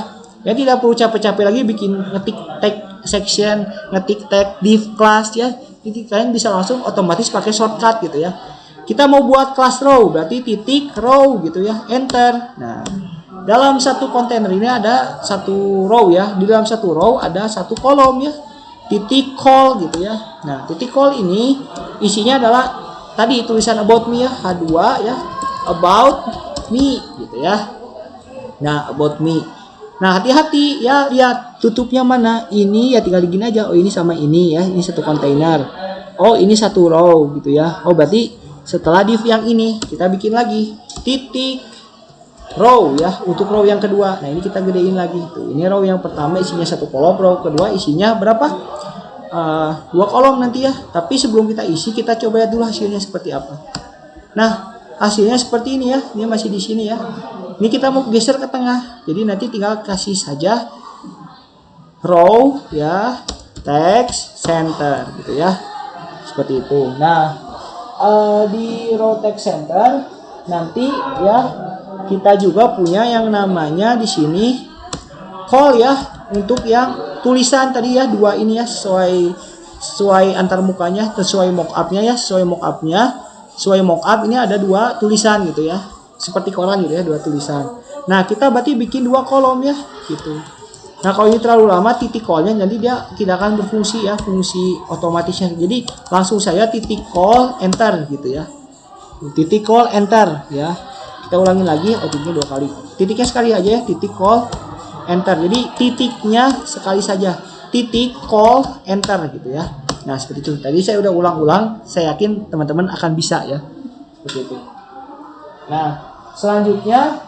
ya tidak perlu capek-capek lagi bikin ngetik tag section, ngetik tag div class ya, jadi kalian bisa langsung otomatis pakai shortcut gitu ya. Kita mau buat kelas row, berarti titik row gitu ya, enter. Nah dalam satu kontainer ini ada satu row ya, di dalam satu row ada satu kolom ya, titik call gitu ya. Nah titik call ini isinya adalah tadi tulisan about me ya, H2 ya, about me gitu ya. Nah about me, nah hati-hati ya, lihat tutupnya mana? Ini ya tinggal gini aja. Oh ini sama ini ya, ini satu kontainer. Oh ini satu row gitu ya. Oh berarti setelah div yang ini kita bikin lagi titik row ya untuk row yang kedua. Nah ini kita gedein lagi. Tuh ini row yang pertama isinya satu kolom, row kedua isinya berapa? 2 kolom nanti ya. Tapi sebelum kita isi kita coba lihat dulu hasilnya seperti apa. Nah hasilnya seperti ini ya. Ini masih di sini ya. Ini kita mau geser ke tengah. Jadi nanti tinggal kasih saja row ya, text center gitu ya. Seperti itu. Nah, di row text center nanti ya kita juga punya yang namanya di sini call ya untuk yang tulisan tadi ya, dua ini ya, sesuai antar mukanya, sesuai mockupnya ya, sesuai mockup ini ada dua tulisan gitu ya. Seperti koran gitu ya, dua tulisan. Nah, kita berarti bikin 2 kolom ya gitu. Nah kalau ini terlalu lama titik call-nya nanti dia tidak akan berfungsi ya, fungsi otomatisnya. Jadi langsung saya titik call enter gitu ya. Titik call enter ya. Kita ulangi lagi, titiknya 2 kali. Titiknya sekali aja ya, titik call enter. Jadi titiknya sekali saja. Titik call enter gitu ya. Nah seperti itu. Tadi saya udah ulang-ulang, saya yakin teman-teman akan bisa ya. Seperti itu. Nah selanjutnya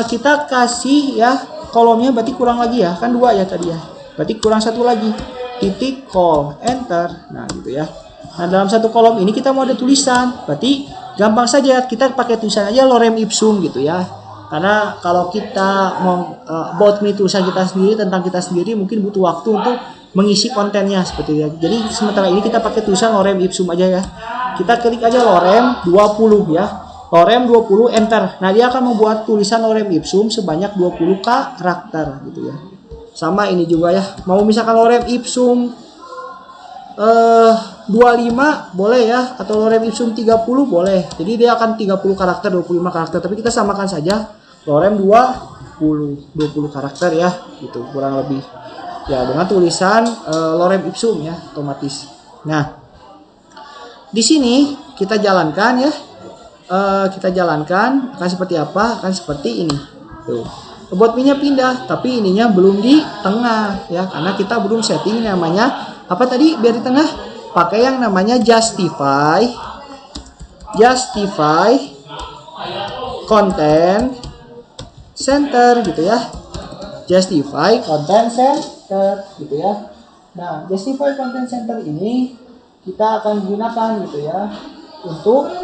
kita kasih ya kolomnya, berarti kurang lagi ya, kan 2 ya tadi ya, berarti kurang 1 lagi, titik call enter. Nah gitu ya. Nah dalam satu kolom ini kita mau ada tulisan, berarti gampang saja kita pakai tulisan aja lorem ipsum gitu ya. Karena kalau kita mau about me tulisan kita sendiri tentang kita sendiri mungkin butuh waktu untuk mengisi kontennya seperti itu. Jadi sementara ini kita pakai tulisan lorem ipsum aja ya. Kita klik aja lorem 20 ya. Lorem 20 enter. Nah, dia akan membuat tulisan lorem ipsum sebanyak 20 karakter gitu ya. Sama ini juga ya. Mau misalkan lorem ipsum 25 boleh ya, atau lorem ipsum 30 boleh. Jadi dia akan 30 karakter, 25 karakter, tapi kita samakan saja lorem 20 karakter ya, gitu kurang lebih. Ya, dengan tulisan lorem ipsum ya, otomatis. Nah, di sini kita jalankan ya. Kita jalankan akan seperti apa? Akan seperti ini. Tuh. About me-nya pindah, tapi ininya belum di tengah ya, karena kita belum setting namanya apa tadi biar di tengah. Pakai yang namanya justify content center gitu ya. Justify content center gitu ya. Nah, justify content center ini kita akan gunakan gitu ya untuk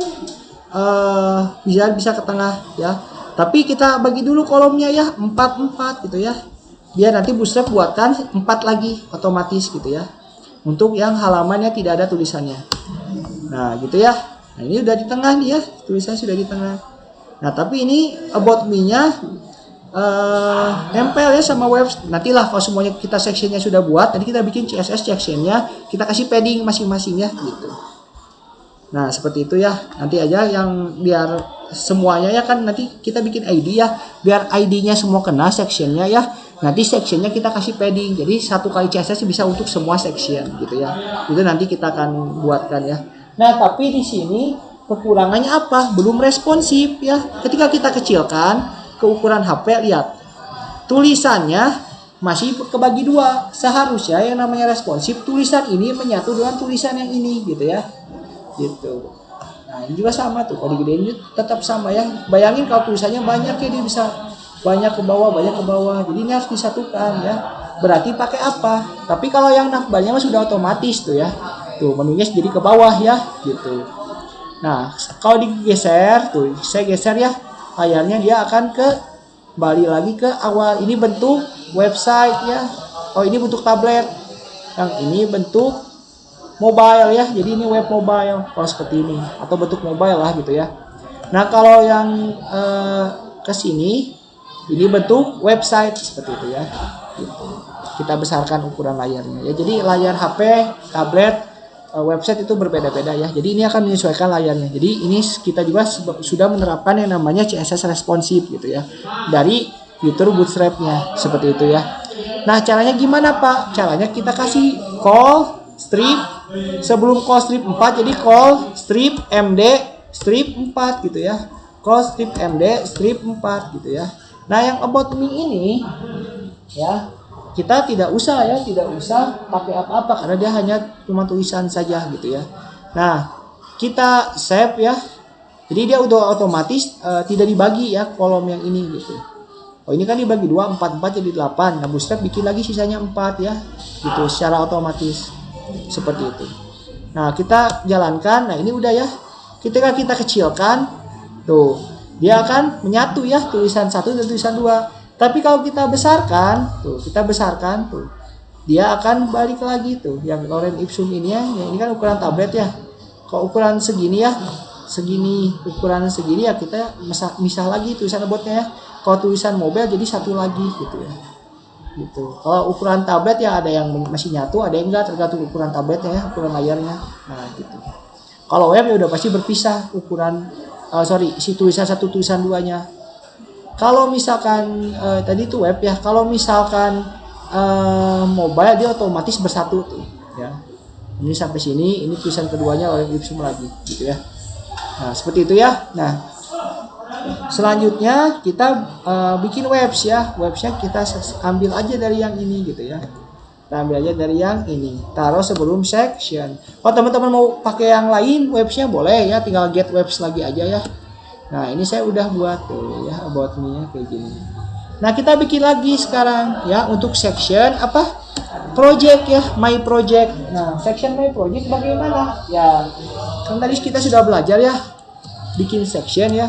bisa ke tengah ya. Tapi kita bagi dulu kolomnya ya 4 gitu ya. Biar nanti Bootstrap buatkan 4 lagi otomatis gitu ya. Untuk yang halamannya tidak ada tulisannya. Nah, gitu ya. Nah, ini udah di tengah nih ya. Tulisannya sudah di tengah. Nah, tapi ini about me-nya nempel ya sama web. Nantilah kalau semuanya kita sectionnya sudah buat, nanti kita bikin CSS sectionnya, kita kasih padding masing-masing ya gitu. Nah seperti itu ya, nanti aja yang biar semuanya ya kan nanti kita bikin ID ya, biar ID-nya semua kena sectionnya ya. Nanti sectionnya kita kasih padding, jadi 1 kali CSS bisa untuk semua section gitu ya. Itu nanti kita akan buatkan ya. Nah tapi di sini kekurangannya apa? Belum responsif ya. Ketika kita kecilkan ke ukuran HP, lihat tulisannya masih kebagi 2. Seharusnya yang namanya responsif tulisan ini menyatu dengan tulisan yang ini gitu ya. Gitu. Nah ini juga sama tuh, kalau digedein tetap sama ya. Bayangin kalau tulisannya banyak ya, dia bisa banyak ke bawah, jadi ini harus disatukan ya. Berarti pakai apa? Tapi kalau yang navbarnya sudah otomatis tuh ya, tuh menunya jadi ke bawah ya gitu. Nah kalau digeser tuh, saya geser ya layarnya, dia akan kembali lagi ke awal. Ini bentuk website ya. Oh ini bentuk tablet, yang ini bentuk mobile ya, jadi ini web mobile kalau seperti ini, atau bentuk mobile lah gitu ya. Nah kalau yang ke sini ini bentuk website seperti itu ya gitu. Kita besarkan ukuran layarnya ya, jadi layar HP, tablet, website itu berbeda-beda ya, jadi ini akan menyesuaikan layarnya. Jadi ini kita juga sudah menerapkan yang namanya CSS responsif gitu ya dari fitur Bootstrap-nya seperti itu ya. Nah caranya gimana Pak? Caranya kita kasih call strip sebelum call strip 4, jadi call strip md strip 4 gitu ya. Call strip md strip 4 gitu ya. Nah yang about me ini ya, kita tidak usah pakai apa-apa karena dia hanya cuma tulisan saja gitu ya. Nah, kita save ya. Jadi dia udah otomatis tidak dibagi ya kolom yang ini gitu. Oh ini kan dibagi 2, 4 jadi 8. Nah Bootstrap bikin lagi sisanya 4 ya. Gitu secara otomatis. Seperti itu. Nah kita jalankan. Nah ini udah ya. Ketika kita kecilkan. Tuh. Dia akan menyatu ya. Tulisan 1 dan tulisan 2. Tapi kalau kita besarkan. Tuh. Kita besarkan. Tuh. Dia akan balik lagi tuh. Yang Lorem Ipsum ini ya. Ini kan ukuran tablet ya. Kalau ukuran segini ya. Ukuran segini ya kita misah lagi tulisan botnya ya. Kalau tulisan mobile jadi satu lagi gitu ya. Gitu. Kalau ukuran tablet ya ada yang masih nyatu, ada yang enggak tergantung ukuran tabletnya ya, ukuran layarnya. Nah, gitu. Kalau web ya udah pasti berpisah ukuran si tulisan 1 tulisan 2-nya. Kalau misalkan tadi itu web ya, kalau misalkan mobile dia otomatis bersatu tuh ya. Ini sampai sini, ini tulisan keduanya oleh Ipsum lagi gitu ya. Nah, seperti itu ya. Nah, selanjutnya kita bikin webs ya. Websnya kita ambil aja dari yang ini gitu ya. Kita ambil aja dari yang ini. Taruh sebelum section. Kalau teman-teman mau pakai yang lain websnya boleh ya. Tinggal get webs lagi aja ya. Nah ini saya udah buat tuh ya about me-nya kayak gini. Nah kita bikin lagi sekarang ya untuk section apa? Project ya, my project. Nah section my project bagaimana? Ya kan tadi kita sudah belajar ya bikin section ya.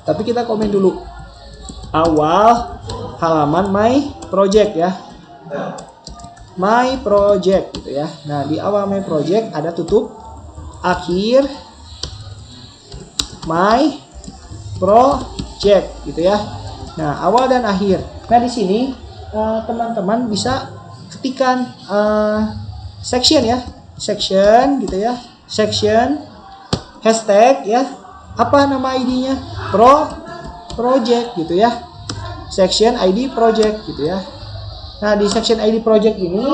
Tapi kita komen dulu awal halaman my project ya, my project gitu ya. Nah di awal my project ada tutup akhir my project gitu ya. Nah awal dan akhir. Nah di sini teman-teman bisa ketikkan section ya, section gitu ya, section hashtag ya. Apa nama ID-nya? Project gitu ya. Section ID project gitu ya. Nah, di section ID project ini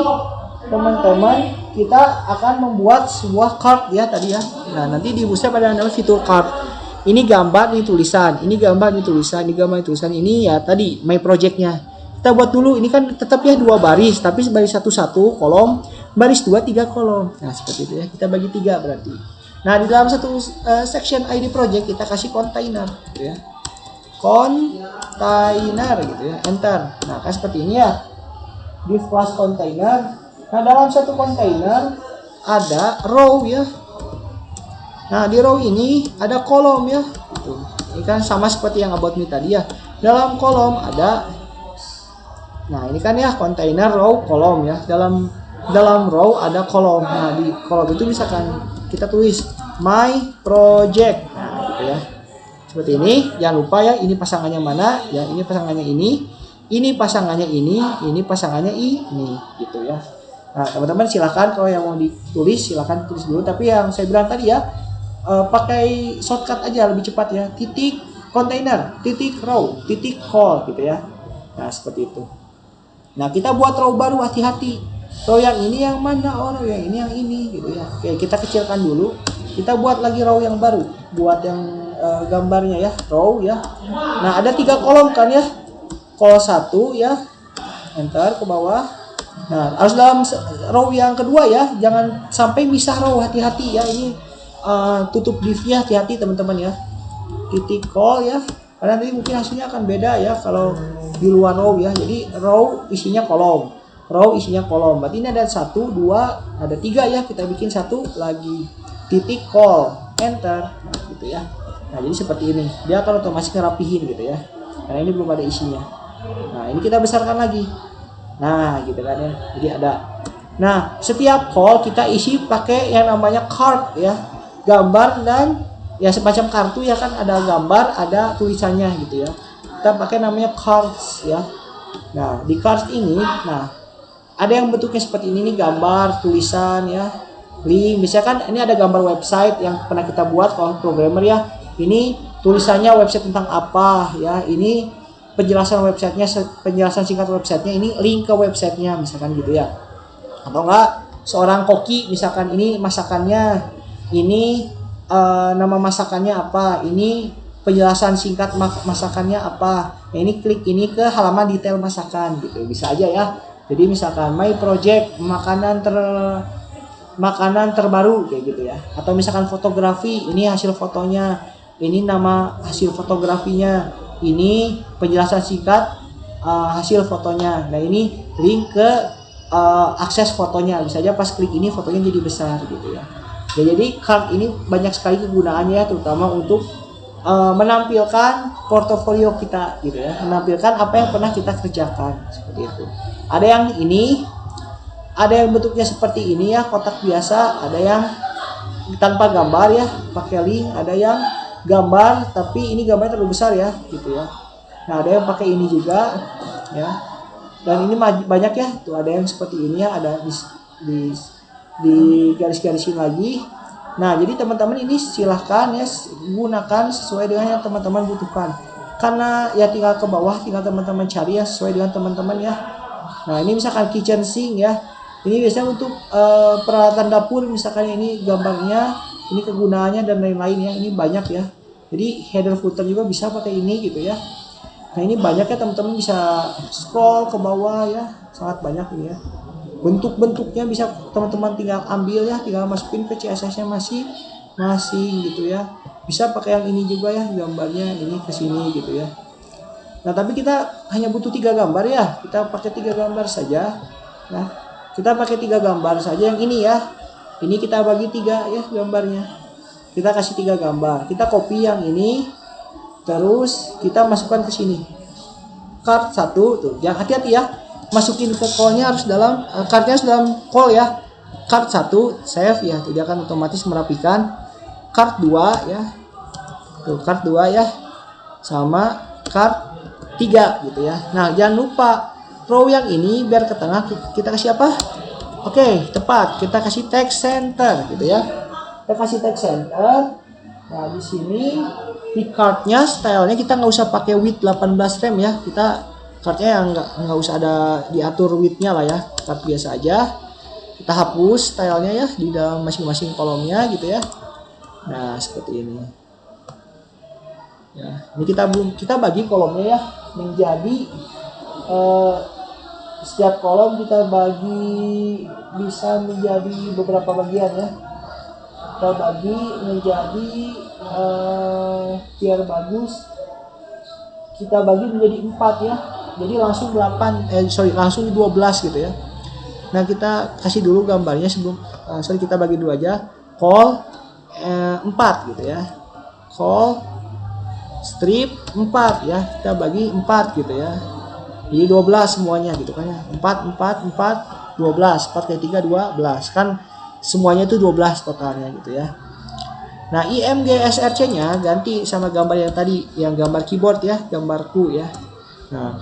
teman-teman kita akan membuat sebuah card ya tadi ya. Nah, nanti di Bootstrap ada namanya fitur card. Ini gambar, ini tulisan, ini gambar, ini tulisan, ini gambar, ini tulisan. Ini ya tadi my project-nya. Kita buat dulu, ini kan tetap ya 2 baris, tapi baris 1 kolom, baris 2 3 kolom. Nah, seperti itu ya. Kita bagi 3 berarti. Nah, di dalam satu section ID project kita kasih container gitu ya. Container gitu ya. Enter. Nah, kan seperti ini ya. Div class container. Nah, dalam satu container ada row ya. Nah, di row ini ada kolom ya. Gitu. Ini kan sama seperti yang about me tadi ya. Dalam kolom ada. Nah, ini kan ya container row kolom ya. Dalam row ada kolom. Nah, di kolom itu misalkan kita tulis my project. Nah, gitu ya. Seperti ini. Jangan lupa ya, ini pasangannya mana? Ya, ini pasangannya ini pasangannya ini pasangannya ini gitu ya. Nah, teman-teman silakan kalau yang mau ditulis silakan tulis dulu, tapi yang saya bilang tadi ya pakai shortcut aja lebih cepat ya. Titik container, titik row, titik call gitu ya. Nah, seperti itu. Nah, kita buat row baru, hati-hati. Row yang ini yang mana? Oh, row yang ini gitu ya. Oke, kita kecilkan dulu. Kita buat lagi row yang baru. Buat yang gambarnya ya, row ya. Nah, ada 3 kolom kan ya. Call 1 ya. Enter ke bawah. Nah, harus dalam row yang kedua ya. Jangan sampai misah row, hati-hati ya. Ini tutup div-nya, hati-hati teman-teman ya. Titik call ya. Karena nanti mungkin hasilnya akan beda ya kalau di luar row ya. Jadi row isinya kolom. Row isinya kolom. Berarti ini ada 1, 2, ada 3 ya. Kita bikin 1 lagi. Titik call, enter. Nah, gitu ya. Nah, jadi seperti ini. Dia akan otomatis ngerapihin gitu ya. Karena ini belum ada isinya. Nah, ini kita besarkan lagi. Nah, gitu kan ya. Jadi ada. Nah, setiap call kita isi pakai yang namanya card ya. Gambar dan ya semacam kartu ya kan, ada gambar, ada tulisannya gitu ya. Kita pakai namanya cards ya. Nah, di cards ini, nah ada yang bentuknya seperti ini nih, gambar, tulisan ya, link. Misalkan ini ada gambar website yang pernah kita buat kalau programmer ya. Ini tulisannya website tentang apa ya. Ini penjelasan websitenya, penjelasan singkat websitenya, ini link ke websitenya misalkan gitu ya. Atau enggak seorang koki misalkan ini masakannya, ini nama masakannya apa, ini penjelasan singkat masakannya apa. Nah, ini klik ini ke halaman detail masakan gitu, bisa aja ya. Jadi misalkan my project makanan terbaru kayak gitu ya. Atau misalkan fotografi, ini hasil fotonya, ini nama hasil fotografinya, ini penjelasan singkat hasil fotonya. Nah ini link ke akses fotonya. Bisa aja pas klik ini fotonya jadi besar gitu ya. Ya jadi card ini banyak sekali kegunaannya, terutama untuk menampilkan portofolio kita gitu ya, menampilkan apa yang pernah kita kerjakan seperti itu. Ada yang ini, ada yang bentuknya seperti ini ya, kotak biasa, ada yang tanpa gambar ya, pakai link, ada yang gambar tapi ini gambarnya terlalu besar ya gitu ya. Nah ada yang pakai ini juga ya, dan ini banyak ya, tuh ada yang seperti ini ya, ada di garis-garisin lagi. Nah jadi teman-teman ini silahkan ya gunakan sesuai dengan yang teman-teman butuhkan, karena ya tinggal ke bawah, tinggal teman-teman cari ya sesuai dengan teman-teman ya. Nah ini misalkan kitchen sink ya, ini biasanya untuk peralatan dapur, misalkan ini gambarnya, ini kegunaannya dan lain-lain ya, ini banyak ya. Jadi header footer juga bisa pakai ini gitu ya. Nah ini banyak ya, teman-teman bisa scroll ke bawah ya, sangat banyak ini ya. Bentuk-bentuknya bisa teman-teman tinggal ambil ya, tinggal masukin ke CSS-nya masing gitu ya. Bisa pakai yang ini juga ya, gambarnya ini ke sini gitu ya. Nah tapi kita hanya butuh 3 gambar ya, kita pakai 3 gambar saja. Nah kita pakai 3 gambar saja yang ini ya. Ini kita bagi 3 ya gambarnya. Kita kasih 3 gambar, kita copy yang ini, terus kita masukkan ke sini. Card 1 tuh, jangan hati-hati ya. Masukin ke call-nya harus dalam card-nya harus dalam call ya. Card 1 save ya, tuh dia akan otomatis merapikan. Card 2 ya. Tuh card 2 ya. Sama card 3 gitu ya. Nah, jangan lupa row yang ini biar ke tengah kita kasih apa? Oke, tepat. Kita kasih text center gitu ya. Kita kasih text center. Nah, di sini di card-nya stylenya kita nggak usah pakai width 18 rem ya. Kita card-nya yang nggak usah ada diatur width-nya lah ya. Card biasa aja. Kita hapus stylenya ya di dalam masing-masing kolomnya gitu ya. Nah, seperti ini. Ya, ini kita bagi kolomnya ya menjadi setiap kolom kita bagi bisa menjadi beberapa bagian ya. Kita bagi menjadi biar bagus, kita bagi menjadi 4 ya. Jadi langsung langsung 12 gitu ya. Nah kita kasih dulu gambarnya sebelum kita bagi dulu aja. Call 4 gitu ya. Call strip 4 ya, kita bagi 4 gitu ya. Jadi 12 semuanya gitu kan ya. 4 12, 4 kali 3 12 kan, semuanya itu 12 totalnya gitu ya. Nah IMG SRC nya ganti sama gambar yang tadi, yang gambar keyboard ya, gambarku ya. Nah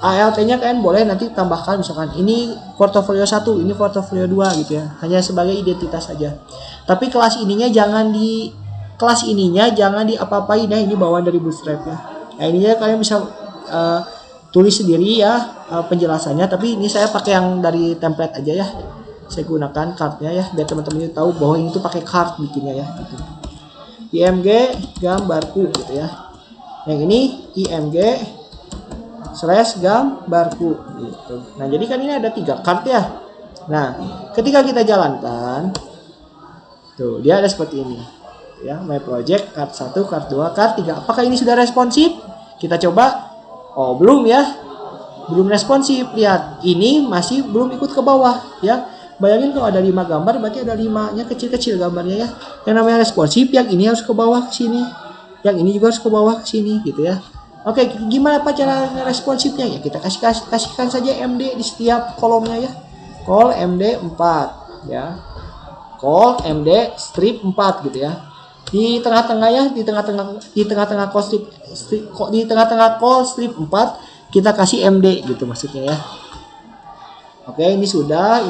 ALT nya kalian boleh nanti tambahkan, misalkan ini portofolio 1, ini portofolio 2 gitu ya, hanya sebagai identitas saja. Tapi kelas ininya jangan diapa-apain ya, ini bawaan dari Bootstrap ya. Nah ininya kalian bisa tulis sendiri ya penjelasannya, tapi ini saya pakai yang dari template aja ya. Saya gunakan cardnya ya, biar teman-teman tahu bahwa ini tuh pakai card bikinnya ya gitu. IMG gambarku gitu ya. Yang ini IMG /gambarku gitu. Nah jadi kan ini ada 3 card ya. Nah ketika kita jalankan tuh dia ada seperti ini ya, my project card 1, card 2, card 3. Apakah ini sudah responsif? Kita coba. Oh belum ya, belum responsif. Lihat ini masih belum ikut ke bawah ya. Bayangin kalau ada 5 gambar berarti ada 5-nya kecil-kecil gambarnya ya. Yang namanya responsif, yang ini harus ke bawah ke sini, yang ini juga harus ke bawah ke sini gitu ya. Oke, gimana Pak cara responsifnya ya? Kita kasihkan saja MD di setiap kolomnya ya. Call MD 4 ya. Call MD strip 4 gitu ya. Di tengah-tengah ya, di tengah-tengah call strip 4 kita kasih MD gitu maksudnya ya. Oke, ini sudah,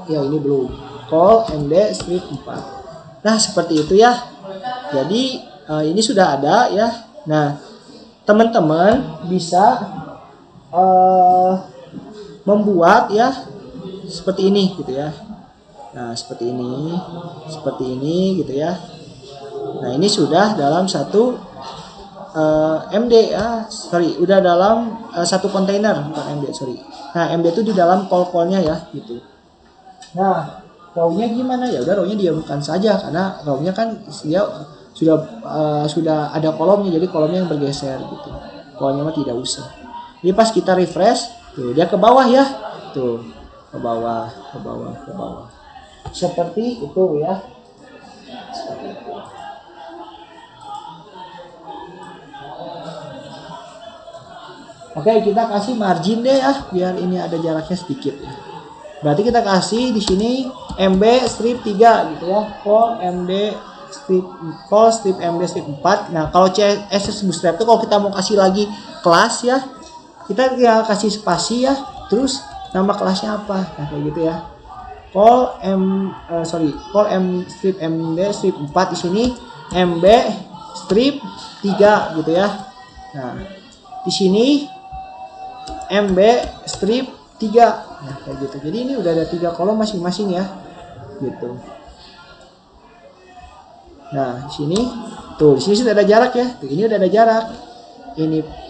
ya ini belum. Call MD strip 4. Nah, seperti itu ya. Jadi ini sudah ada ya. Nah, teman-teman bisa membuat ya seperti ini gitu ya. Nah seperti ini gitu ya. Nah ini sudah dalam satu MD udah dalam satu kontainer, bukan MD, sorry. Nah, MD itu di dalam call-nya ya, gitu. Nah, row-nya gimana? Ya udah row-nya diamkan saja karena row-nya kan dia sudah ada kolomnya, jadi kolomnya yang bergeser gitu. Kolomnya mah tidak usah. Jadi pas kita refresh, tuh dia ke bawah ya. Tuh, ke bawah, ke bawah, ke bawah. Seperti itu ya. Seperti itu. Oke, kita kasih margin deh ya, biar ini ada jaraknya sedikit ya. Berarti kita kasih di sini MB strip 3 gitu ya. Call strip MB strip 4. Nah, kalau CSS Bootstrap itu kalau kita mau kasih lagi kelas ya, kita tinggal kasih spasi ya, terus nama kelasnya apa. Nah, kayak gitu ya. Call M strip MB strip 4 di sini MB strip 3 gitu ya. Nah, di sini MB strip 3. Nah, kayak gitu. Jadi ini udah ada 3 kolom masing-masing ya. Gitu. Nah, di sini sudah ada jarak ya. Tuh, ini udah ada jarak.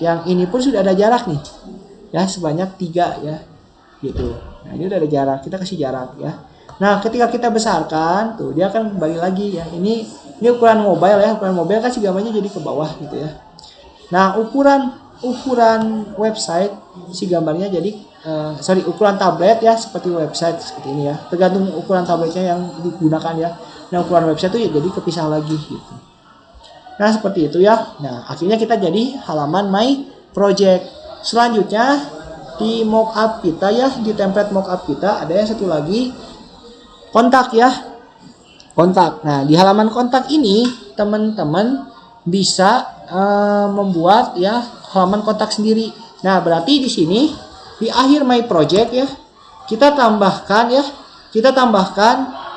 Yang ini pun sudah ada jarak nih. Ya, sebanyak 3 ya. Gitu. Nah, ini udah ada jarak. Kita kasih jarak ya. Nah, ketika kita besarkan, tuh dia akan kembali lagi ya. Ini ukuran mobile ya. Ukuran mobile kan si gambarnya jadi ke bawah gitu ya. Nah, ukuran website si gambarnya jadi ukuran tablet ya, seperti website seperti ini ya, tergantung ukuran tabletnya yang digunakan ya. Nah, ukuran website itu ya jadi kepisah lagi gitu. Nah, seperti itu ya. Nah, akhirnya kita jadi halaman my project. Selanjutnya di mockup kita ya, di template mockup kita ada yang satu lagi, kontak ya, kontak. Nah, di halaman kontak ini teman-teman bisa membuat ya halaman kontak sendiri. Nah, berarti di sini di akhir my project ya, kita tambahkan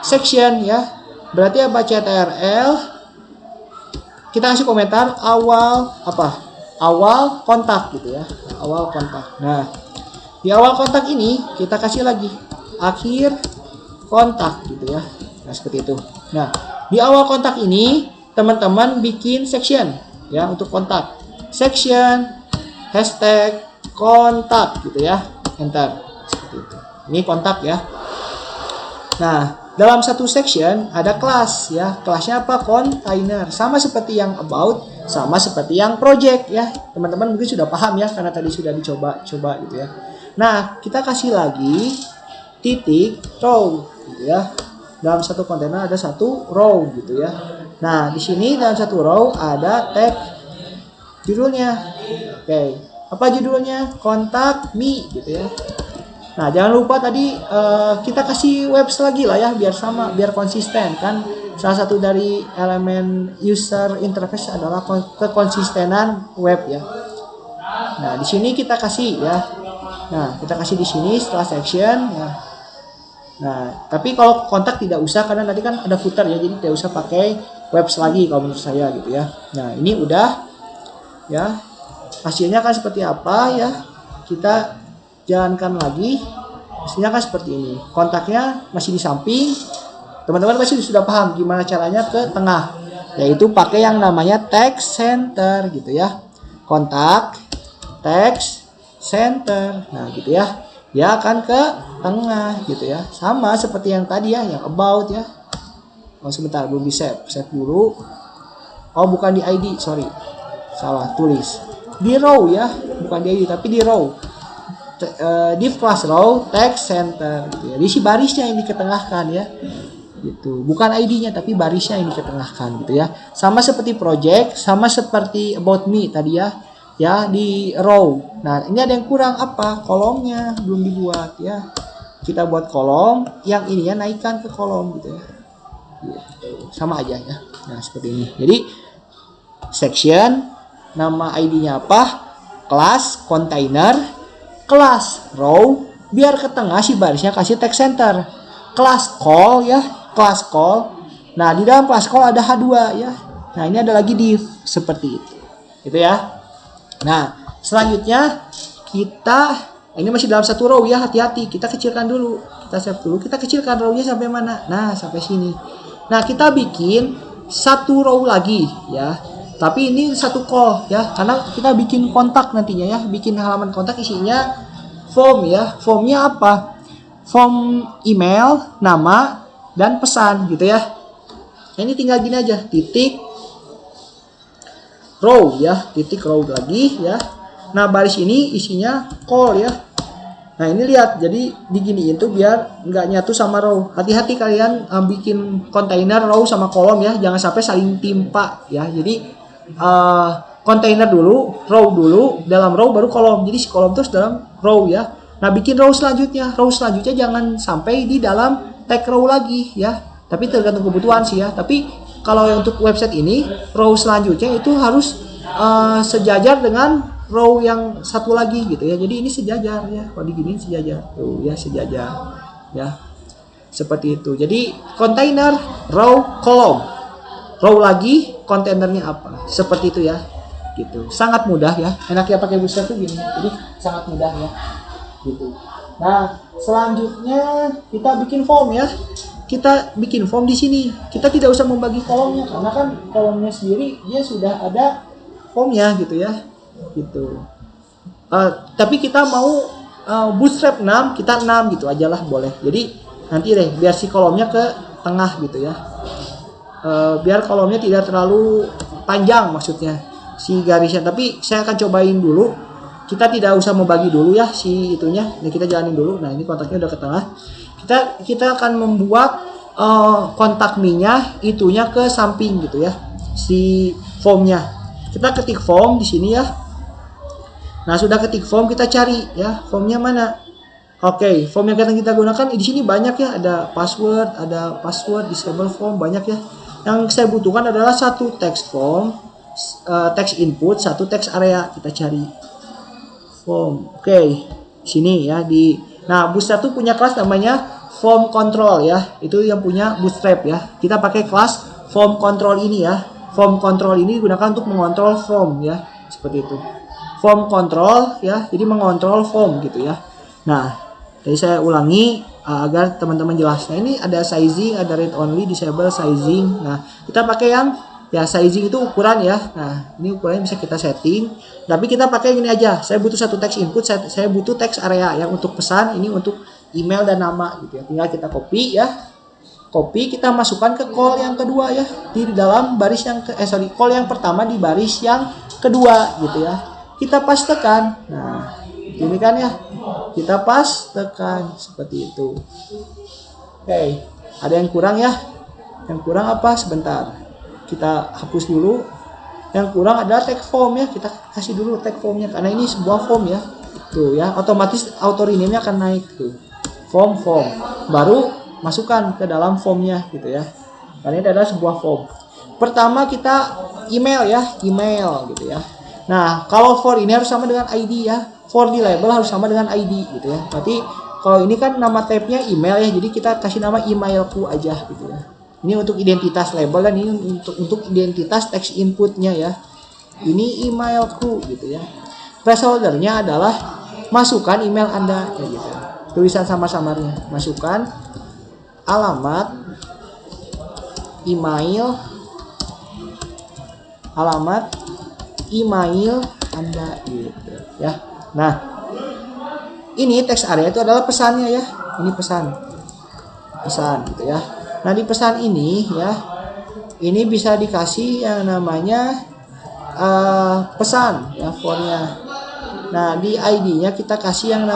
section ya. Berarti apa? CTRL, kita kasih komentar awal kontak gitu ya, awal kontak. Nah, di awal kontak ini kita kasih lagi akhir kontak gitu ya. Nah, seperti itu. Nah, di awal kontak ini teman-teman bikin section ya untuk kontak. Section hashtag kontak gitu ya. Enter. Seperti itu. Ini kontak ya. Nah, dalam satu section ada kelas ya. Kelasnya apa? Container. Sama seperti yang about, sama seperti yang project ya. Teman-teman mungkin sudah paham ya karena tadi sudah dicoba gitu ya. Nah, kita kasih lagi titik row gitu ya. Dalam satu kontainer ada satu row gitu ya. Nah, di sini dalam satu row ada tag judulnya. Oke. Apa judulnya? Kontak me gitu ya. Nah, jangan lupa tadi kita kasih webs lagi lah ya, biar sama, biar konsisten kan. Salah satu dari elemen user interface adalah kekonsistenan web ya. Nah, di sini kita kasih ya. Nah, kita kasih di sini setelah section ya. Nah, tapi kalau kontak tidak usah karena nanti kan ada footer ya, jadi tidak usah pakai webs lagi kalau menurut saya gitu ya. Nah, ini udah ya. Hasilnya kan seperti apa ya? Kita jalankan lagi. Hasilnya kan seperti ini. Kontaknya masih di samping. Teman-teman pasti sudah paham gimana caranya ke tengah. Yaitu pakai yang namanya text center gitu ya. Kontak, text center. Nah, gitu ya. Dia akan ke tengah gitu ya. Sama seperti yang tadi ya, yang about ya. Oh, sebentar, belum di save. Save dulu. Oh, bukan di ID, sorry. Salah tulis. Di row ya, bukan di ID tapi di row. Div class row text center gitu ya. Jadi si barisnya yang diketengahkan ya. Gitu. Bukan ID-nya tapi barisnya yang diketengahkan gitu ya. Sama seperti project, sama seperti about me tadi ya. Ya, di row. Nah, ini ada yang kurang apa? Kolomnya belum dibuat ya. Kita buat kolom, yang ininya naikkan ke kolom gitu ya. Gitu. Sama aja ya. Nah, seperti ini. Jadi section, nama ID-nya apa? Kelas container, kelas row, biar ke tengah si barisnya kasih text center. Kelas call ya, kelas call. Nah, di dalam kelas call ada H2 ya. Nah, ini ada lagi div seperti itu. Gitu ya. Nah, selanjutnya ini masih dalam satu row ya, hati-hati. Kita kecilkan dulu. Kita save dulu. Kita kecilkan row-nya sampai mana? Nah, sampai sini. Nah, kita bikin satu row lagi ya. Tapi ini satu call ya, karena kita bikin kontak nantinya ya, bikin halaman kontak isinya form ya. Formnya apa? Form email, nama, dan pesan gitu ya. Nah, ini tinggal gini aja, titik row ya, titik row lagi ya. Nah, baris ini isinya call ya. Nah, ini lihat, jadi diginiin tuh biar nggak nyatu sama row. Hati-hati kalian bikin kontainer row sama kolom ya, jangan sampai saling timpa ya. Jadi kontainer dulu, row dulu, dalam row baru kolom. Jadi si kolom terus dalam row ya. Nah, bikin row selanjutnya jangan sampai di dalam tag row lagi ya. Tapi tergantung kebutuhan sih ya. Tapi kalau untuk website ini, row selanjutnya itu harus sejajar dengan row yang satu lagi gitu ya. Jadi ini sejajar ya. Kalau diginiin sejajar. Tuh ya, sejajar. Ya. Seperti itu. Jadi kontainer, row, kolom. Row lagi, kontainernya apa? Seperti itu ya. Gitu. Sangat mudah ya. Enaknya pakai Bootstrap tuh gini. Jadi sangat mudah ya. Gitu. Nah, selanjutnya kita bikin form ya. Kita bikin form di sini. Kita tidak usah membagi kolomnya karena kan kolomnya sendiri dia sudah ada formnya gitu ya. Gitu. Tapi kita mau Bootstrap 6, kita 6 gitu aja lah boleh. Jadi nanti deh biar si kolomnya ke tengah gitu ya. Biar kolomnya tidak terlalu panjang maksudnya si garisnya. Tapi saya akan cobain dulu. Kita tidak usah membagi dulu ya si itunya. Nah, kita jalanin dulu. Nah, ini kontaknya udah ke tengah. Kita akan membuat kontak me-nya itunya ke samping gitu ya. Si formnya. Kita ketik form di sini ya. Nah, sudah ketik form, kita cari ya, formnya mana. Oke, form yang akan kita gunakan di sini banyak ya, ada password, disable form, banyak ya. Yang saya butuhkan adalah satu text form, text input, satu text area. Kita cari form. Oke, sini ya di. Nah, Bootstrap itu punya kelas namanya form control ya. Itu yang punya Bootstrap ya. Kita pakai kelas form control ini ya. Form control ini digunakan untuk mengontrol form ya, seperti itu. Form control ya, jadi mengontrol form gitu ya. Nah, jadi saya ulangi agar teman-teman jelas. Nah, ini ada sizing, ada read only, disable sizing. Nah, kita pakai yang ya sizing itu ukuran ya. Nah, ini ukurannya bisa kita setting. Tapi kita pakai ini aja. Saya butuh satu text input, saya butuh text area yang untuk pesan, ini untuk email dan nama gitu ya. Tinggal kita copy ya. Copy, kita masukkan ke call yang kedua ya. Di dalam baris yang call yang pertama di baris yang kedua gitu ya. Kita pastekan. Nah, ini kan ya. Kita pastekan seperti itu. Oke, ada yang kurang ya? Yang kurang apa? Sebentar. Kita hapus dulu. Yang kurang adalah tag form ya. Kita kasih dulu tag formnya karena ini sebuah form ya. Tuh ya, otomatis auto rename-nya akan naik tuh. Form. Baru masukkan ke dalam formnya gitu ya. Karena ini adalah sebuah form. Pertama kita email ya, email gitu ya. Nah, kalau for ini harus sama dengan ID ya. For di label harus sama dengan ID gitu ya. Berarti kalau ini kan nama tab-nya email ya, jadi kita kasih nama emailku aja gitu ya. Ini untuk identitas label dan ini untuk identitas text inputnya ya. Ini emailku gitu ya. Placeholder-nya adalah masukkan email Anda ya gitu. Tulisan sama-samarnya. Masukkan alamat email Anda gitu ya. Nah, ini text area itu adalah pesannya ya. Ini pesan gitu ya. Nah, di pesan ini ya, ini bisa dikasih yang namanya pesan ya, formnya. Nah, di ID-nya kita kasih yang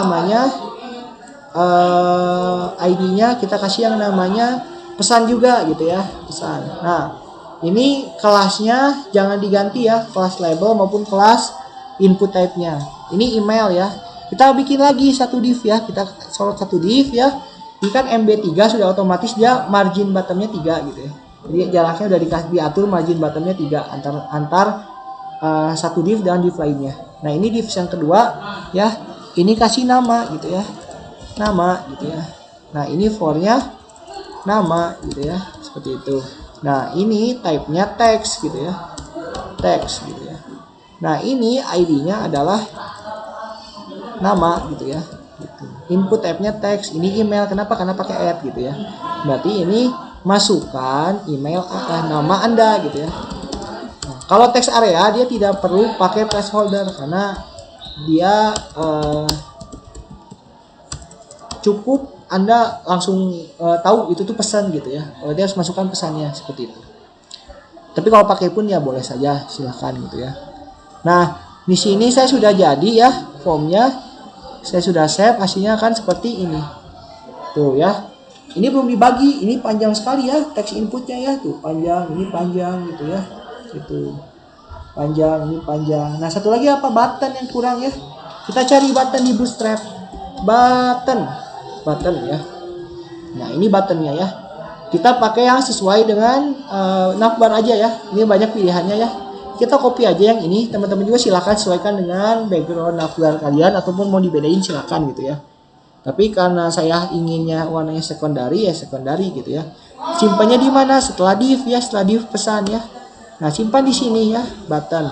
namanya pesan juga gitu ya, pesan. Nah, ini kelasnya jangan diganti ya, kelas label maupun kelas input type-nya. Ini email ya. Kita bikin lagi satu div ya, kita sorot satu div ya. Ini kan MB3 sudah otomatis dia margin bottomnya 3 gitu ya. Jadi jaraknya udah diatur margin bottomnya 3 antar satu div dan div lainnya. Nah, ini div yang kedua ya. Ini kasih nama gitu ya. Nama gitu ya. Nah, ini for-nya nama gitu ya. Seperti itu. Nah, ini type-nya text gitu ya. Text gitu ya. Nah, ini ID-nya adalah nama gitu ya. Gitu. Input type-nya text, ini email. Kenapa? Karena pakai add gitu ya. Berarti ini masukkan email nama Anda gitu ya. Nah, Kalau text area dia tidak perlu pakai placeholder karena dia cukup Anda langsung tahu itu tuh pesan gitu ya. Kalau dia harus masukkan pesannya seperti itu. Tapi kalau pakai pun ya boleh saja, silahkan gitu ya. Nah, di sini saya sudah jadi ya formnya. Saya sudah save, hasilnya kan seperti ini. Tuh ya. Ini belum dibagi, ini panjang sekali ya teks inputnya ya, tuh panjang, ini panjang gitu ya. Itu panjang, ini panjang. Nah, satu lagi apa? Button yang kurang ya. Kita cari button di Bootstrap. Button ya. Nah, ini buttonnya ya. Kita pakai yang sesuai dengan navbar aja ya. Ini banyak pilihannya ya. Kita copy aja yang ini. Teman-teman juga silakan sesuaikan dengan background navbar kalian ataupun mau dibedain silakan gitu ya. Tapi karena saya inginnya warnanya secondary ya secondary gitu ya. Simpannya di mana? Setelah div ya, setelah div pesan ya. Nah, simpan di sini ya, button.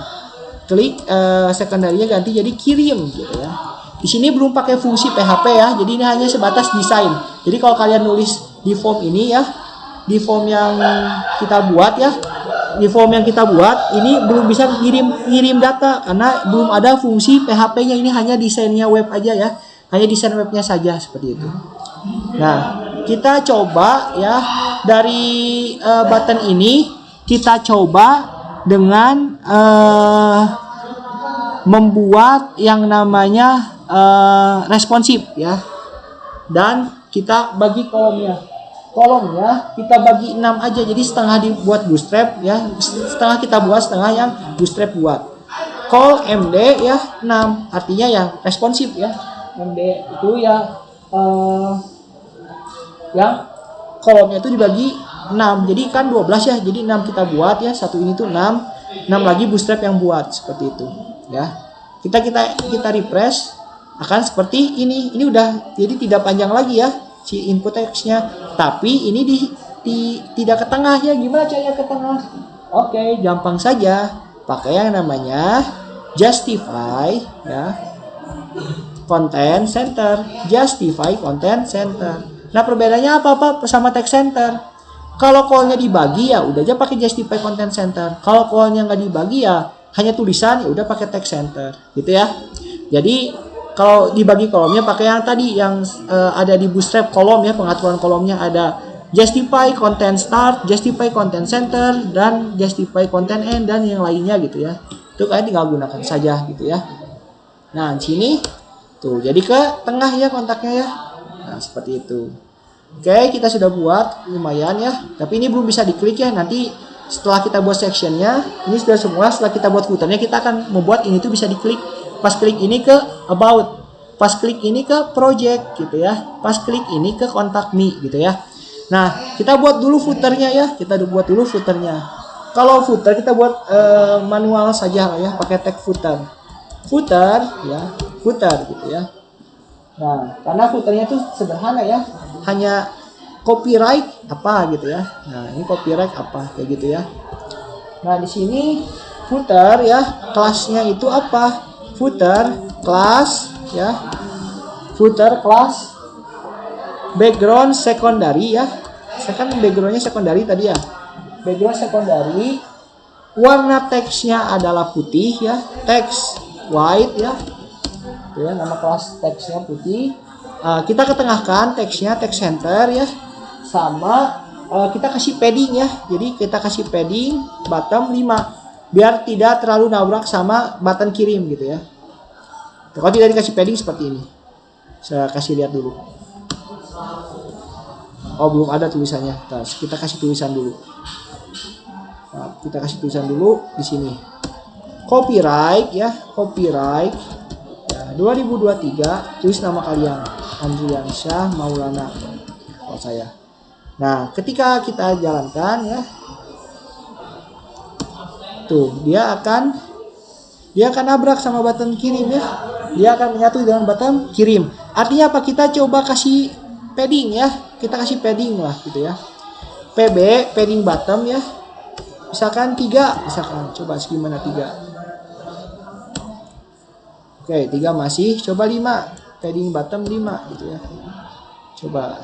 Klik secondary-nya ganti jadi kirim gitu ya. Di sini belum pakai fungsi PHP ya. Jadi ini hanya sebatas desain. Jadi kalau kalian nulis di form ini ya, di form yang kita buat ya, di form yang kita buat ini belum bisa ngirim data karena belum ada fungsi PHP-nya. Ini hanya desainnya web aja ya. Hanya desain webnya saja seperti itu. Nah, kita coba ya dari button ini kita coba dengan membuat yang namanya responsif ya. Dan kita bagi kolomnya. Kolomnya kita bagi 6 aja. Jadi setengah dibuat Bootstrap ya. Setengah kita buat, setengah yang Bootstrap buat. Call MD ya 6. Artinya yang responsif ya. MD itu ya yang kolomnya itu dibagi 6. Jadi kan 12 ya. Jadi 6 kita buat ya. Satu ini tuh 6. 6 lagi Bootstrap yang buat seperti itu ya. Kita refresh akan seperti ini. Ini udah jadi tidak panjang lagi ya si input text-nya. Tapi ini tidak ke tengah ya. Gimana caranya ke tengah? Oke, gampang saja. Pakai yang namanya justify ya. Content center, justify content center. Nah, perbedaannya apa sama text center? Kalau call-nya dibagi ya udah aja pakai justify content center. Kalau call-nya nggak dibagi ya hanya tulisan ya udah pakai text center, gitu ya. Jadi kalau dibagi kolomnya pakai yang tadi yang ada di Bootstrap kolom ya, pengaturan kolomnya ada justify content start, justify content center, dan justify content end dan yang lainnya gitu ya. Itu kalian tinggal gunakan saja gitu ya. Nah, di sini tuh, jadi ke tengah ya kontaknya ya. Nah, seperti itu. Oke, kita sudah buat lumayan ya. Tapi ini belum bisa diklik ya. Nanti setelah kita buat sectionnya, ini sudah semua. Setelah kita buat footernya, kita akan membuat ini tuh bisa diklik. Pas klik ini ke about, pas klik ini ke project gitu ya. Pas klik ini ke contact me gitu ya. Nah, kita buat dulu footernya ya. Kita buat dulu footernya. Kalau footer kita buat manual saja ya, pakai tag footer. Footer ya, footer gitu ya. Nah, karena footernya itu sederhana ya, hanya copyright apa gitu ya. Nah, ini copyright apa kayak gitu ya. Nah, di sini footer ya, kelasnya itu apa? Footer kelas ya. Footer kelas background secondary ya. Sekarang backgroundnya secondary tadi ya. Background secondary, warna teksnya adalah putih ya, teks white ya. Ya, nama kelas teksnya putih. Kita ketengahkan teksnya text center ya, sama kita kasih padding ya. Jadi kita kasih padding bottom 5 biar tidak terlalu nabrak sama button kirim gitu ya. Kalau tidak dikasih padding seperti ini, saya kasih lihat dulu. Oh, belum ada tulisannya. Nah, kita kasih tulisan dulu. Nah, kita kasih tulisan dulu di sini. Copyright ya, copyright. 2023, tulis nama kalian, Andriansyah Maulana kalau saya. Nah, ketika kita jalankan ya, tuh dia akan nabrak sama button kirim ya. Dia akan menyatu dengan button kirim. Artinya apa? Kita coba kasih padding ya. Kita kasih padding lah gitu ya. PB padding bottom ya. Misalkan 3, misalkan coba gimana 3. Oke, 3 masih, coba 5. Padding bottom 5 gitu ya. Coba.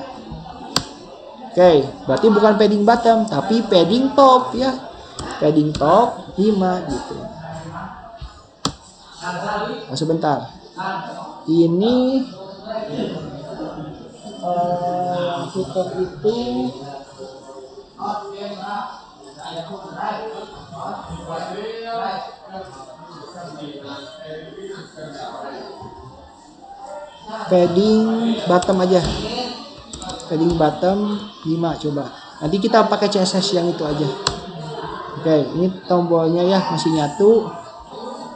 Oke, berarti bukan padding bottom tapi padding top ya. padding top 5 gitu. Nah, sebentar. Ini footer itu padding bottom aja. Padding bottom 5 coba. Nanti kita pakai CSS yang itu aja. Oke, ini tombolnya ya masih nyatu.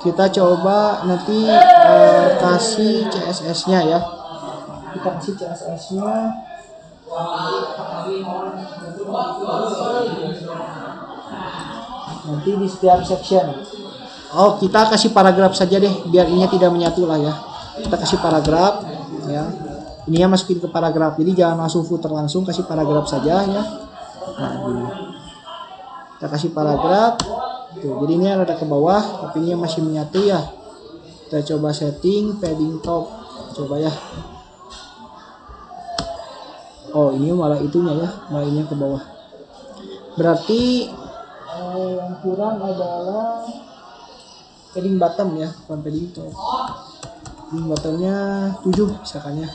Kita coba nanti kasih CSS-nya ya. Kita kasih CSS-nya. Nanti di setiap section. Oh, kita kasih paragraf saja deh, biar ininya tidak menyatu lah ya. Kita kasih paragraf ya. Ininya masukin ke paragraf. Jadi jangan langsung footer langsung, kasih paragraf saja ya. Nah, gini. Kita kasih paragraf. Tuh, jadi ini ada ke bawah, tapi ini masih menyatu ya. Kita coba setting padding top. Coba ya. Oh, ini malah itunya ya, malah ini ke bawah. Berarti yang kurang adalah padding bottom ya, bukan padding top. Padding bottomnya 7 misalkan ya.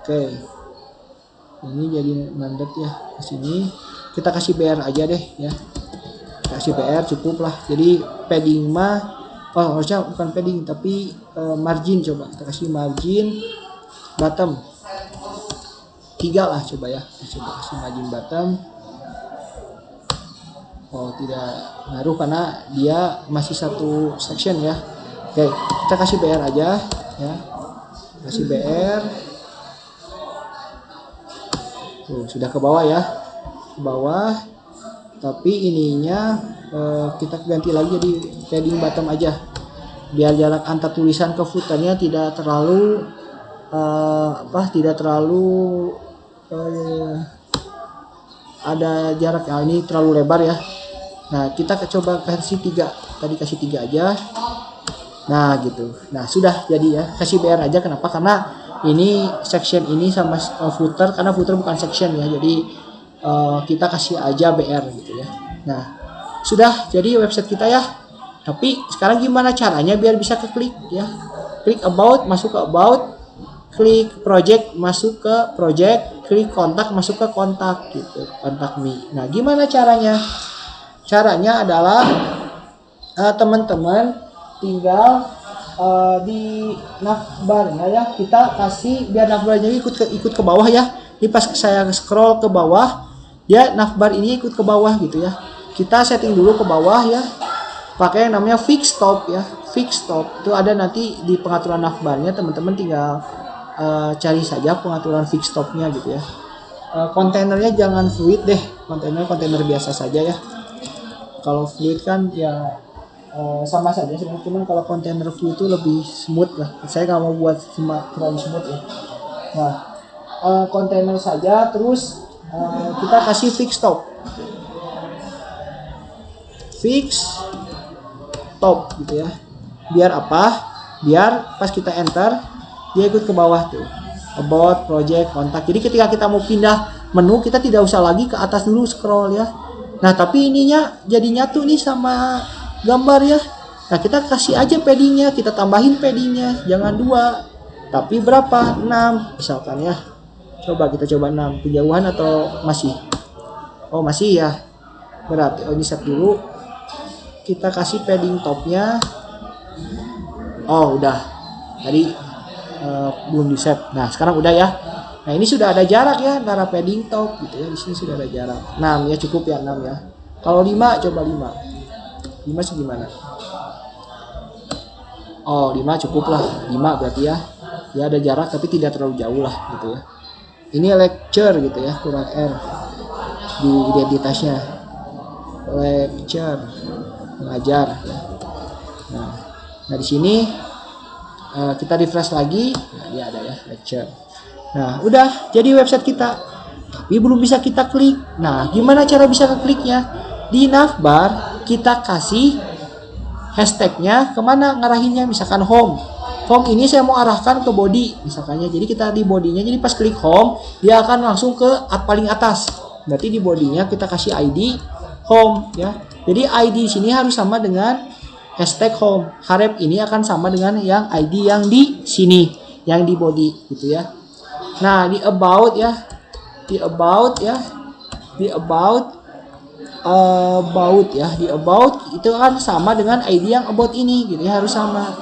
Oke. Ini jadi mandat ya ke sini. Kita kasih BR aja deh ya. Kasih BR cukup lah. Jadi padding mah harusnya bukan padding tapi margin, coba kita kasih margin bottom 3 lah coba ya. Coba kasih margin bottom. Oh, tidak ngaruh karena dia masih satu section ya. Oke, kita kasih BR aja ya. Kasih BR. Tuh, sudah ke bawah ya. Ke bawah. Tapi ininya kita ganti lagi jadi padding bottom aja. Biar jarak antar tulisan ke footernya tidak terlalu ada jarak ya. Ini terlalu lebar ya. Nah, kita coba kasih 3. Tadi kasih 3 aja. Nah, gitu. Nah, sudah jadi ya. Kasih BR aja. Kenapa? Karena ini section ini sama footer, karena footer bukan section ya. Jadi kita kasih aja BR gitu ya. Nah, sudah jadi website kita ya. Tapi sekarang gimana caranya biar bisa keklik ya? Klik about, masuk ke about. Klik project, masuk ke project. Klik kontak, masuk ke kontak gitu. Kontak me. Nah, gimana caranya? Caranya adalah teman-teman tinggal di navbarnya ya, kita kasih biar navbarnya ikut ke bawah ya. Ini pas saya scroll ke bawah, dia navbar ini ikut ke bawah gitu ya. Kita setting dulu ke bawah ya, pakai yang namanya fix top ya. Fix top itu ada nanti di pengaturan navbarnya, teman-teman tinggal cari saja pengaturan fix topnya gitu ya. Kontainernya jangan fluid deh, kontainer biasa saja ya. Kalau fluid kan ya sama saja sebenarnya, cuman kalau kontainer fluid itu lebih smooth lah. Saya nggak mau buat terlalu smooth ya. Nah, kontainer saja, terus kita kasih fix top. Fix top gitu ya. Biar apa? Biar pas kita enter dia ikut ke bawah tuh. About, project, kontak. Jadi ketika kita mau pindah menu, kita tidak usah lagi ke atas dulu scroll ya. Nah, tapi ininya jadi nyatu nih sama gambar ya. Nah, kita kasih aja paddingnya, kita tambahin paddingnya, jangan 2 tapi berapa? 6 misalkan ya. Coba kita coba 6, kejauhan atau masih? Oh, masih ya. Berarti di set dulu. Kita kasih padding topnya. Oh, udah. Tadi belum di set. Nah, sekarang udah ya. Nah, ini sudah ada jarak ya antara padding top gitu ya. Di sini sudah ada jarak. 6 ya, cukup ya 6 ya. Kalau 5 coba 5. 5 segimana? Oh, 5 cukup lah. 5 berarti ya. Ya ada jarak tapi tidak terlalu jauh lah gitu ya. Ini lecture gitu ya, kurang R di identitasnya. Lecture, mengajar ya. Nah di sini kita refresh lagi. Nah, dia ada ya, lecture. Nah, udah jadi website kita. Tapi belum bisa kita klik. Nah, gimana cara bisa kekliknya? Di navbar kita kasih hashtagnya kemana ngarahinnya, misalkan home. Home ini saya mau arahkan ke body misalkannya. Jadi kita di bodinya, jadi pas klik home dia akan langsung ke paling atas. Berarti di bodinya kita kasih ID home ya. Jadi ID di sini harus sama dengan hashtag home. Harap ini akan sama dengan yang ID yang di sini, yang di body gitu ya. Nah, di about ya. Di about ya. Di about ya. Di about itu kan sama dengan ID yang about ini gitu ya, harus sama.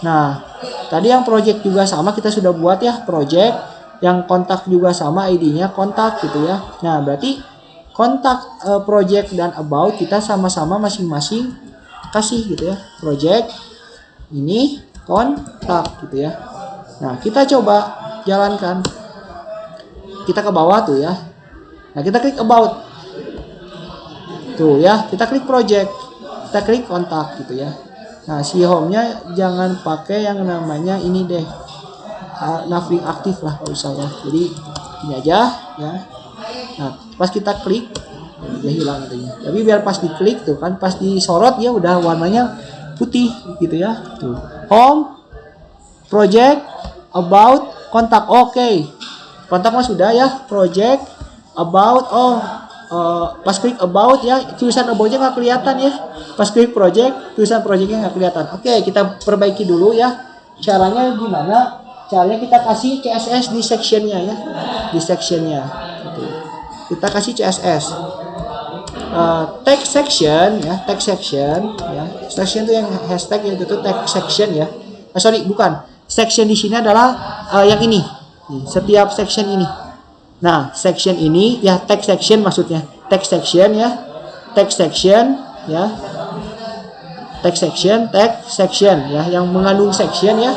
Nah, tadi yang project juga sama, kita sudah buat ya project. Yang kontak juga sama, ID-nya kontak gitu ya. Nah, berarti kontak project dan about kita sama-sama masing-masing kasih gitu ya. Project ini kontak gitu ya. Nah, kita coba jalankan. Kita ke bawah tuh ya. Nah, kita klik about. Tuh ya, kita klik project. Kita klik kontak gitu ya. Nah, si home-nya jangan pakai yang namanya ini deh. Nothing aktif lah kalau usah ya. Jadi ini aja ya. Nah, pas kita klik dia hilang itunya. Tapi biar pas diklik tuh kan, pas disorot ya udah warnanya putih gitu ya. Tuh. Home, project, about, kontak. Oke. Kontak mah sudah ya. Project, about. Pas klik about ya, tulisan about-nya nggak kelihatan ya. Pas klik project, tulisan project-nya nggak kelihatan. Oke, kita perbaiki dulu ya. Caranya gimana? Caranya kita kasih CSS di sectionnya ya, di sectionnya. Gitu. Kita kasih CSS. Tag section ya, tag section ya. Section itu yang hashtag itu tuh tag section ya. Sorry, bukan. Section di sini adalah yang ini. Setiap section ini. Nah, section ini ya tag section maksudnya. Tag section ya. Tag section ya. Tag section ya, yang mengandung section ya.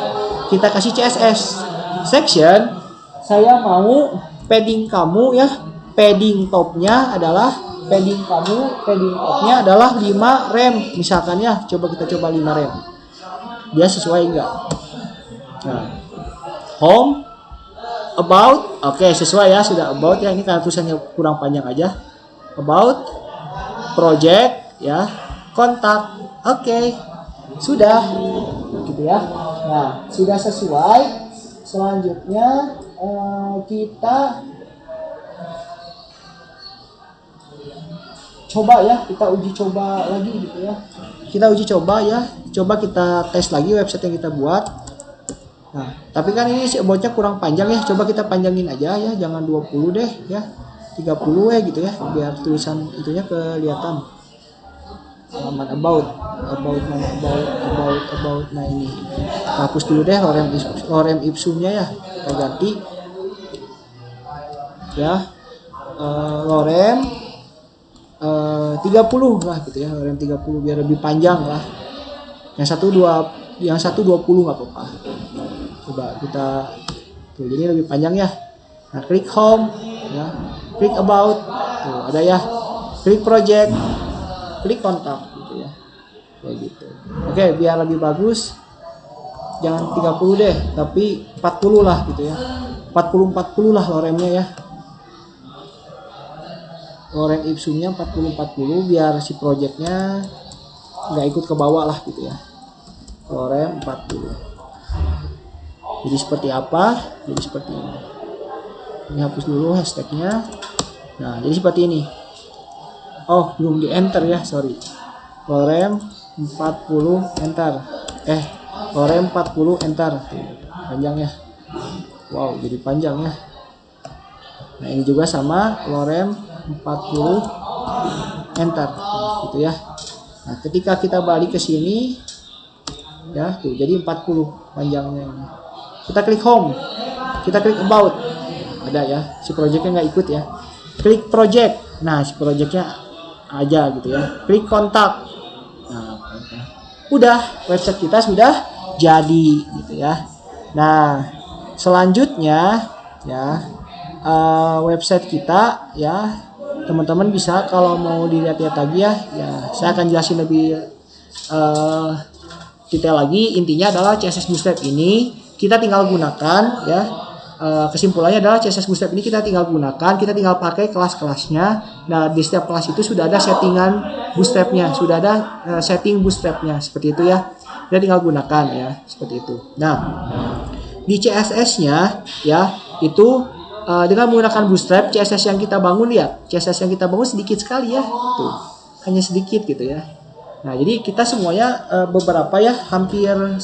Kita kasih CSS section. Saya mau padding kamu ya, padding topnya adalah padding topnya adalah 5 rem misalkan ya. Coba kita coba 5 rem, dia sesuai enggak? Nah, home, about, oke sesuai ya, sudah about ya. Ini karena tulisannya kurang panjang aja. About, project ya, kontak, oke sudah gitu ya. Nah, sudah sesuai. Selanjutnya kita coba ya, kita uji coba lagi gitu ya. Kita uji coba ya. Coba kita tes lagi website yang kita buat. Nah, tapi kan ini si about-nya kurang panjang ya. Coba kita panjangin aja ya, jangan 20 deh ya. 30 ya gitu ya, biar tulisan itunya kelihatan. Halaman about. Nah, ini hapus dulu deh lorem ipsumnya ya, kita ganti ya. Lorem 30 lah gitu ya, lorem 30 biar lebih panjang lah. Yang satu 20 nggak apa-apa. Coba kita tuh, jadi lebih panjang ya. Nah, klik home ya, klik about, tuh ada ya, klik project, klik kontak gitu ya, kayak gitu. Oke, biar lebih bagus jangan 30 deh, tapi 40 lah gitu ya. 40 lah loremnya ya. Lorem ipsumnya 40 biar si projectnya nggak ikut ke bawah lah gitu ya. Lorem 40. Jadi seperti apa? Jadi seperti ini. Ini hapus dulu hashtagnya. Nah, jadi seperti ini. Oh, belum di enter ya, sorry. Lorem 40 enter. Lorem 40 enter. Panjang ya. Wow, jadi panjang ya. Nah, ini juga sama, lorem 40 enter gitu ya. Nah, ketika kita balik ke sini ya, tuh jadi 40 panjangnya ini. Kita klik home. Kita klik about. Ada ya, si projectnya nggak ikut ya. Klik project. Nah, si projectnya aja gitu ya. Klik kontak. Nah, udah, website kita sudah jadi gitu ya. Nah, selanjutnya ya, website kita ya, teman-teman bisa kalau mau dilihat-lihat lagi ya, saya akan jelasin lebih detail lagi. Intinya adalah CSS Bootstrap ini kita tinggal gunakan ya. Kesimpulannya adalah CSS Bootstrap ini kita tinggal gunakan, kita tinggal pakai kelas-kelasnya. Nah, di setiap kelas itu sudah ada settingan Bootstrapnya, sudah ada setting Bootstrapnya seperti itu ya. Kita tinggal gunakan ya, seperti itu. Nah, di CSS-nya ya itu dengan menggunakan Bootstrap, CSS yang kita bangun, lihat CSS yang kita bangun sedikit sekali ya, tuh hanya sedikit gitu ya. Nah jadi kita semuanya beberapa ya, hampir 90%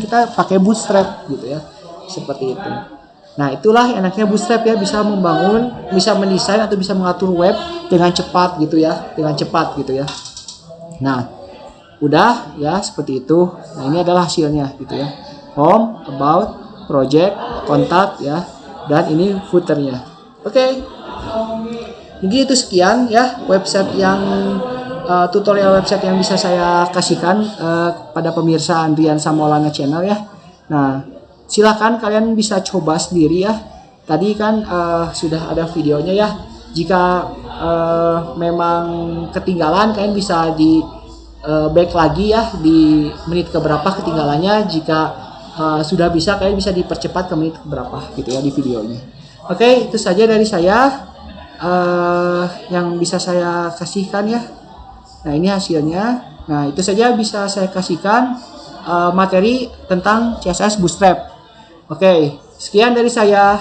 kita pakai Bootstrap gitu ya, seperti itu. Nah itulah enaknya Bootstrap ya, bisa membangun, bisa mendesain atau bisa mengatur web dengan cepat gitu ya, Nah udah ya, seperti itu. Nah ini adalah hasilnya gitu ya, home, about, project, kontak ya, dan ini footernya. Oke. Mungkin itu sekian ya website yang tutorial website yang bisa saya kasihkan pada pemirsa Andriansa Maulana channel ya. Nah silakan kalian bisa coba sendiri ya. Tadi kan sudah ada videonya ya. Jika memang ketinggalan, kalian bisa di back lagi ya, di menit keberapa ketinggalannya. Jika sudah bisa, kalian bisa dipercepat ke menit keberapa gitu ya di videonya. Oke, itu saja dari saya yang bisa saya kasihkan ya. Nah ini hasilnya. Nah itu saja bisa saya kasihkan materi tentang CSS Bootstrap. Oke, sekian dari saya.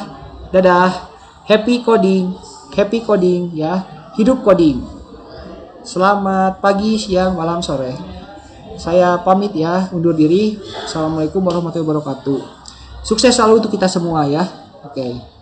Dadah. Happy coding ya. Hidup coding. Selamat pagi, siang, malam, sore. Saya pamit ya, undur diri. Assalamualaikum warahmatullahi wabarakatuh. Sukses selalu untuk kita semua ya. Oke.